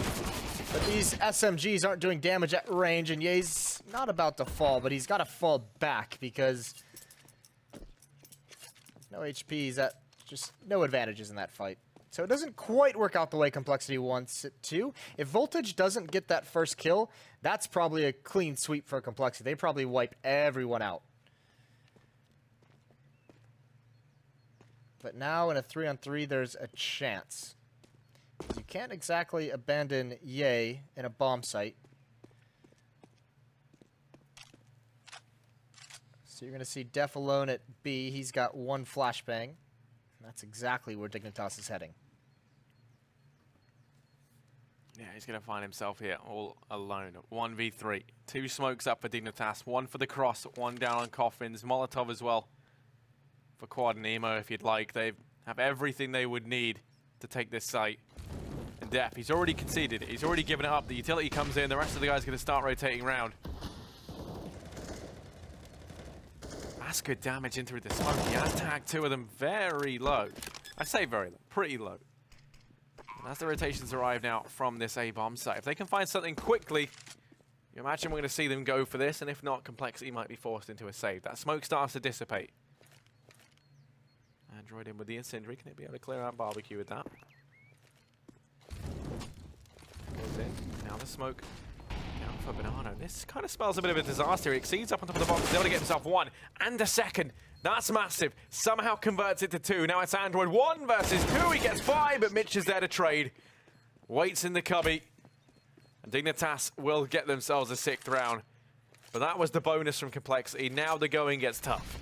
Speaker 5: but these SMGs aren't doing damage at range, and Ye's not about to fall, but he's got to fall back because no HP. He's at just no advantages in that fight. So it doesn't quite work out the way compLexity wants it to. If Voltage doesn't get that first kill, that's probably a clean sweep for compLexity. They probably wipe everyone out. But now in a 3-on-3, there's a chance. You can't exactly abandon Ye in a bomb site. So you're going to see Def alone at B. He's got 1 flashbang. That's exactly where Dignitas is heading.
Speaker 6: Yeah, he's going to find himself here all alone. 1v3. 2 smokes up for Dignitas. 1 for the cross, 1 down on Coffins. Molotov as well for Quad and Emo if you'd like. They have everything they would need to take this site. And Def, he's already conceded. He's already given it up. The utility comes in. The rest of the guys are going to start rotating round. That's good damage into the smoke. He has tagged 2 of them very low. I say very low, pretty low. And as the rotations arrive now from this A-bomb site, if they can find something quickly, you imagine we're going to see them go for this, and if not, compLexity might be forced into a save. That smoke starts to dissipate. Android in with the incendiary. Can it be able to clear out barbecue with that? Goes in. Now the smoke down for Banana. This kind of spells a bit of a disaster. He exceeds up on top of the box. He's able to get himself 1 and a second. That's massive. Somehow converts it to 2. Now it's Android 1 versus 2. He gets 5, but Mitch is there to trade. Waits in the cubby. And Dignitas will get themselves a 6th round. But that was the bonus from compLexity. Now the going gets tough.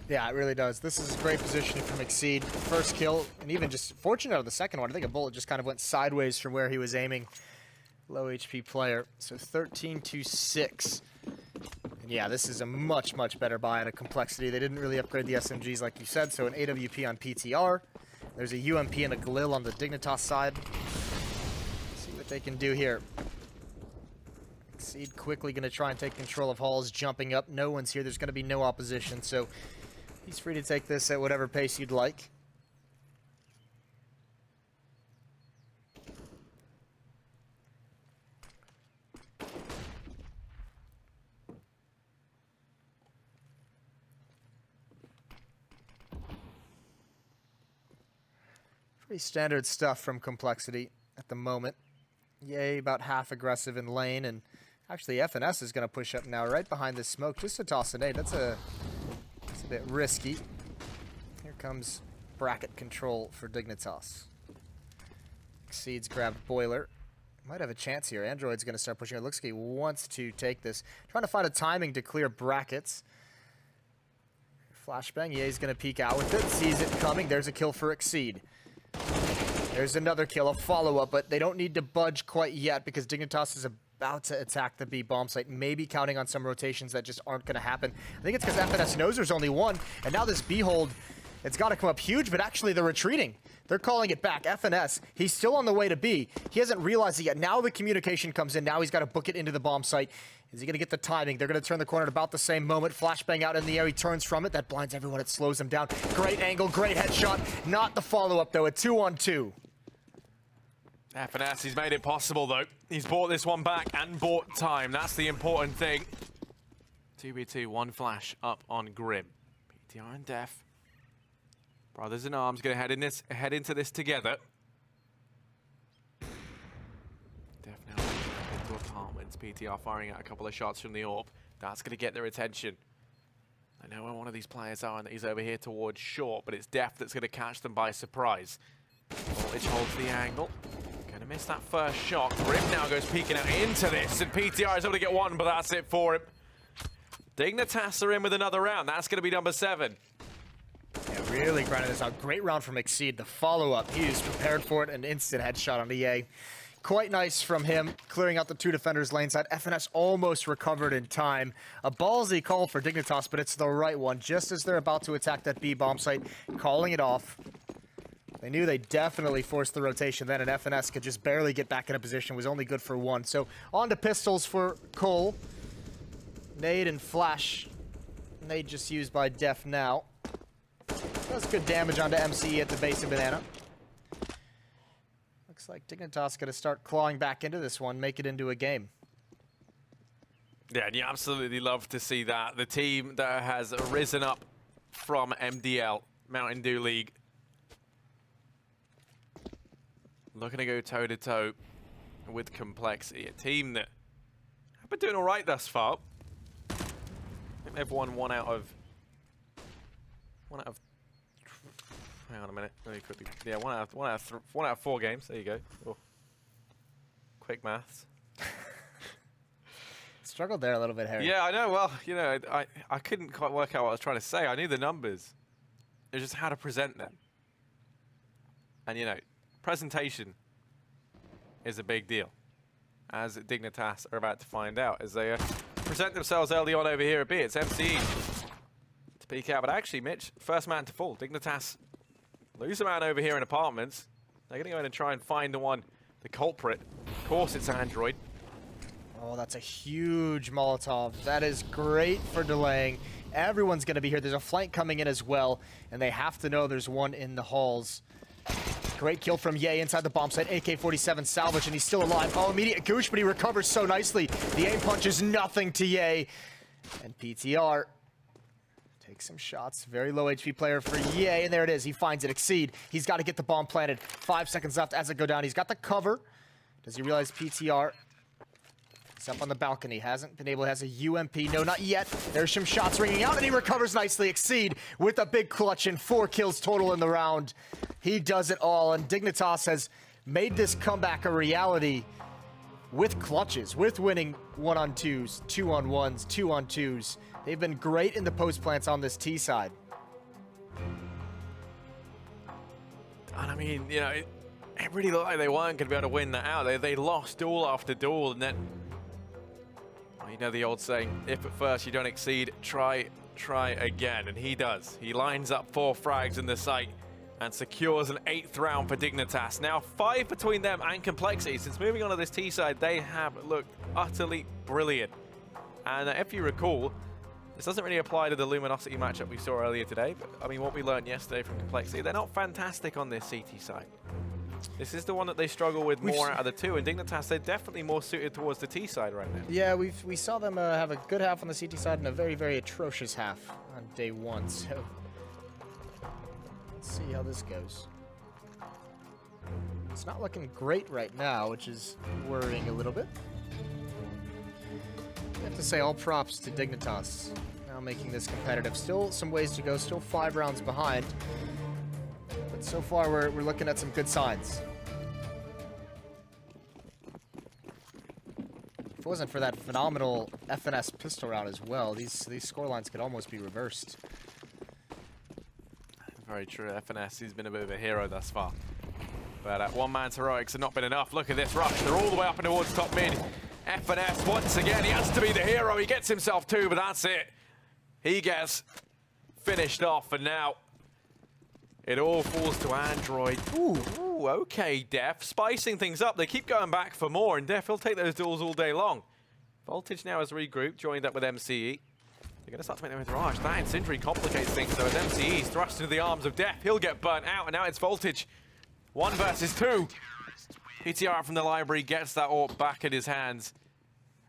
Speaker 5: Yeah, it really does. This is great positioning from Exceed. First kill, and even just fortunate out of the second one. I think a bullet just kind of went sideways from where he was aiming. Low HP player. So 13-6. And yeah, this is a much, much better buy out of compLexity. They didn't really upgrade the SMGs like you said, so an AWP on PTR. There's a UMP and a Galil on the Dignitas side. Let's see what they can do here. Exceed quickly going to try and take control of halls, jumping up. No one's here. There's going to be no opposition, so he's free to take this at whatever pace you'd like. Pretty standard stuff from compLexity at the moment. Yay, about half aggressive in lane, and actually FNS is going to push up now right behind this smoke just to toss a nade. That's a bit risky. Here comes bracket control for Dignitas. Exceeds grabbed Boiler. Might have a chance here. Android's going to start pushing. It looks like he wants to take this. Trying to find a timing to clear brackets. Flashbang. Ye's going to peek out with it. Sees it coming. There's a kill for Exceed. There's another kill, a follow-up, but they don't need to budge quite yet because Dignitas is about to attack the B bomb site, maybe counting on some rotations that just aren't going to happen. I think it's because FNS knows there's only 1, and now this B hold It's got to come up huge, but actually they're retreating. They're calling it back. FNS, he's still on the way to B. He hasn't realized it yet. Now the communication comes in. Now he's got to book it into the bomb site. Is he going to get the timing? They're going to turn the corner at about the same moment. Flashbang out in the air. He turns from it. That blinds everyone. It slows him down. Great angle, great headshot. Not the follow-up, though. A 2-on-2.
Speaker 6: FNS, he's made it possible, though. He's bought this one back and bought time. That's the important thing. 2v2, one flash up on Grim. PTR and Def. Brothers in arms going to head into this together. Def now into apartments. PTR firing out a couple of shots from the AWP. That's going to get their attention. I know where one of these players are and that he's over here towards short, but it's Def that's going to catch them by surprise. Voltage holds the angle. Going to miss that first shot. Grim now goes peeking out into this, and PTR is able to get one, but that's it for him. Dignitas are in with another round. That's going to be number 7.
Speaker 5: Yeah, really grinding this out. Great round from Exceed. The follow-up, he was prepared for it. An instant headshot on EA. Quite nice from him, clearing out the 2 defenders lane side. FNS almost recovered in time. A ballsy call for Dignitas, but it's the right one. Just as they're about to attack that B bomb site, calling it off. They knew they definitely forced the rotation then, and FNS could just barely get back in a position. Was only good for 1. So on to pistols for Cole. Nade and Flash. Nade just used by Def now. Does good damage onto MCE at the base of Banana. Looks like Dignitas going to start clawing back into this one, make it into a game.
Speaker 6: Yeah, and you absolutely love to see that. The team that has risen up from MDL, Mountain Dew League, looking to go toe-to-toe with compLexity. A team that have been doing all right thus far. I think they've won one out of hang on a minute, really quickly. Yeah, one out of 4 games. There you go. Oh. Quick maths.
Speaker 5: Struggled there a little bit, Harry.
Speaker 6: Yeah, I know. Well, you know, I couldn't quite work out what I was trying to say. I knew the numbers. It was just how to present them. And, you know, presentation is a big deal, as Dignitas are about to find out as they present themselves early on over here at B. It's MCE to peek out, but actually, Mitch, first man to fall. Dignitas lose a man over here in apartments. They're going to go in and try and find the culprit. Of course, it's Android.
Speaker 5: Oh, that's a huge Molotov. That is great for delaying. Everyone's going to be here. There's a flank coming in as well, and they have to know there's one in the halls. Great kill from Ye inside the bomb site. AK-47 salvage, and he's still alive. Oh, immediate goosh, but he recovers so nicely. The aim punch is nothing to Ye. And PTR takes some shots. Very low HP player for Ye, and there it is. He finds it. Exceed. He's got to get the bomb planted. 5 seconds left as it go down. He's got the cover. Does he realize PTR? He's up on the balcony. Hasn't been able. Has a UMP. No, not yet. There's some shots ringing out, and he recovers nicely. Exceed with a big clutch and 4 kills total in the round. He does it all, and Dignitas has made this comeback a reality with clutches, with winning 1-on-2s, 2-on-1s, 2-on-2s. They've been great in the post plants on this T side.
Speaker 6: And I mean, you know, it really looked like they weren't going to be able to win that out. They lost duel after duel, and then, well, you know the old saying, if at first you don't exceed, try again. And he does. He lines up 4 frags in the site and secures an 8th round for Dignitas. Now 5 between them and compLexity. Since moving on to this T side, they have looked utterly brilliant. And if you recall, this doesn't really apply to the Luminosity matchup we saw earlier today, but I mean what we learned yesterday from compLexity, they're not fantastic on this CT side. This is the one that they struggle with more out of the 2, and Dignitas, they're definitely more suited towards the T side right now.
Speaker 5: Yeah, we saw them have a good half on the CT side and a very, very atrocious half on day 1, so let's see how this goes. It's not looking great right now, which is worrying a little bit. I have to say all props to Dignitas, now making this competitive. Still some ways to go, still 5 rounds behind. But so far we're looking at some good signs. If it wasn't for that phenomenal FNS pistol round as well, these scorelines could almost be reversed.
Speaker 6: Very true. FNS, he's been a bit of a hero thus far. But one man's heroics have not been enough. Look at this rush. They're all the way up and towards top mid. FNS, once again, he has to be the hero. He gets himself 2, but that's it. He gets finished off, and now It all falls to Android. Ooh, okay, Def. Spicing things up. They keep going back for more, and Def will take those duels all day long. Voltage now has regrouped, joined up with MCE. They're going to start to make their Mirage. That Incendiary complicates things, though, as MCE is thrust into the arms of Def. He'll get burnt out, and now it's Voltage. 1 versus 2. PTR from the library gets that AWP back in his hands.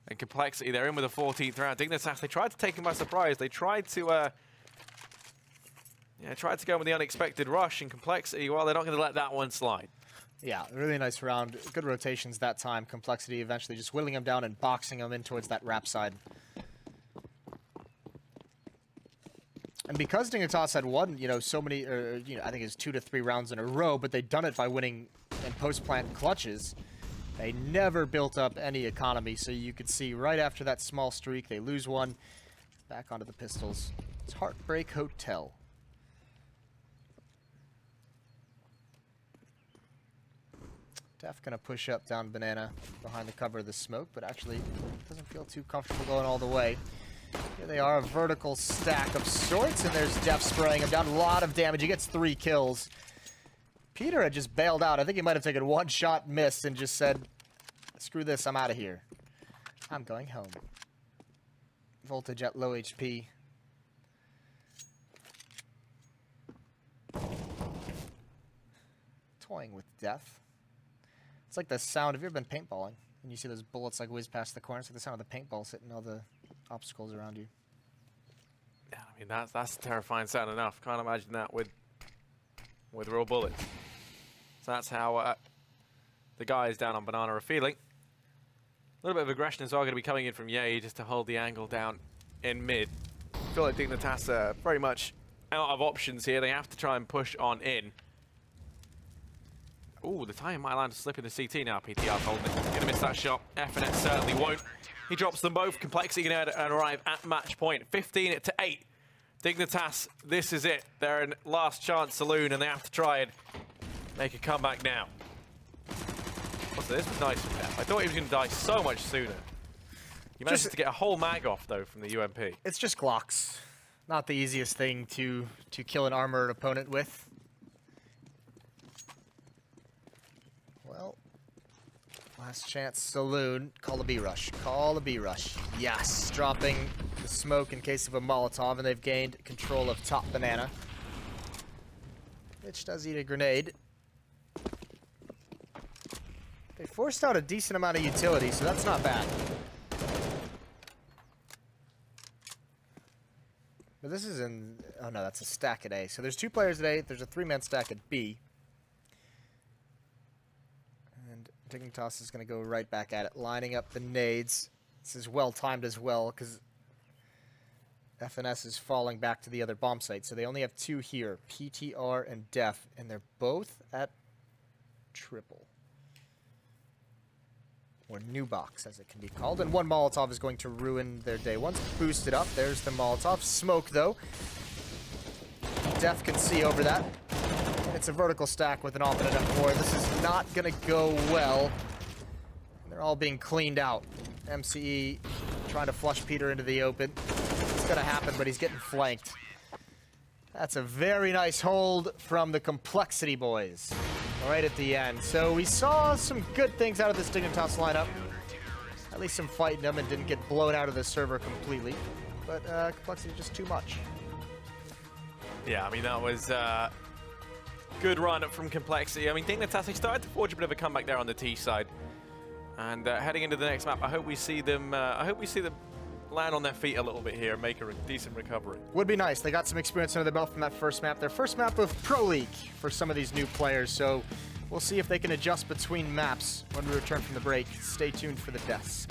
Speaker 6: And compLexity, they're in with a 14th round. Dignitas, they tried to take him by surprise. They tried to tried to go with the unexpected rush, and compLexity, well, they're not going to let that one slide.
Speaker 5: Yeah, really nice round. Good rotations that time. compLexity eventually just whittling him down and boxing him in towards that wrap side. And because Dignitas had won, so many, I think it's 2 to 3 rounds in a row, but they'd done it by winning in post-plant clutches, they never built up any economy. So you could see right after that small streak, they lose one, back onto the pistols. It's Heartbreak Hotel. Def gonna push up down Banana behind the cover of the smoke, but actually doesn't feel too comfortable going all the way. Here they are, a vertical stack of sorts, and there's Def spraying him down. A lot of damage. He gets 3 kills. Peter had just bailed out. I think he might have taken 1 shot, missed, and just said, screw this, I'm out of here. I'm going home. Voltage at low HP. Toying with death. It's like the sound, have you ever been paintballing? And you see those bullets like whiz past the corner? It's like the sound of the paintballs hitting all the obstacles around you.
Speaker 6: Yeah, I mean, that's a terrifying sound enough. Can't imagine that with real bullets. So that's how the guys down on Banana are feeling. A little bit of aggression as well going to be coming in from Ye just to hold the angle down in mid. I feel like Dignitas are very much out of options here. They have to try and push on in. Ooh, the time might land to slip in the CT now. PTR's holding it. Going to miss that shot. FNS certainly won't. He drops them both. compLexity going to arrive at match point. 15 to 8. Dignitas, this is it. They're in last chance saloon, and they have to try and make a comeback now. Also, this was nice from Def. I thought he was going to die so much sooner. He managed to get a whole mag off, though, from the UMP.
Speaker 5: It's just Glocks. Not the easiest thing to kill an armored opponent with. Well, last chance saloon. Call a B-rush. Call a B-rush. Yes, dropping the smoke in case of a Molotov, and they've gained control of top Banana. Which does eat a grenade. They forced out a decent amount of utility, so that's not bad. But this is in... Oh no, that's a stack at A. So there's 2 players at A. There's a 3-man stack at B. And Dignitas is going to go right back at it, lining up the nades. This is well-timed as well, because FNS is falling back to the other bomb site. So they only have 2 here, PTR and Def, and they're both at triple. Or new box, as it can be called. And 1 Molotov is going to ruin their day. Once boosted up, there's the Molotov. Smoke, though. Def can see over that. It's a vertical stack with an AWP and an M4. This is not going to go well. They're all being cleaned out. MCE trying to flush Peter into the open. It's going to happen, but he's getting flanked. That's a very nice hold from the compLexity boys. Right at the end. So we saw some good things out of this Dignitas lineup. At least some fighting them and didn't get blown out of the server completely. But compLexity just too much.
Speaker 6: Yeah, I mean, that was good run from compLexity. I mean, Dignitas, they started to forge a bit of a comeback there on the T side. And heading into the next map, I hope we see them land on their feet a little bit here and make a decent recovery.
Speaker 5: Would be nice. They got some experience under their belt from that first map. Their first map of Pro League for some of these new players. So we'll see if they can adjust between maps when we return from the break. Stay tuned for the deaths.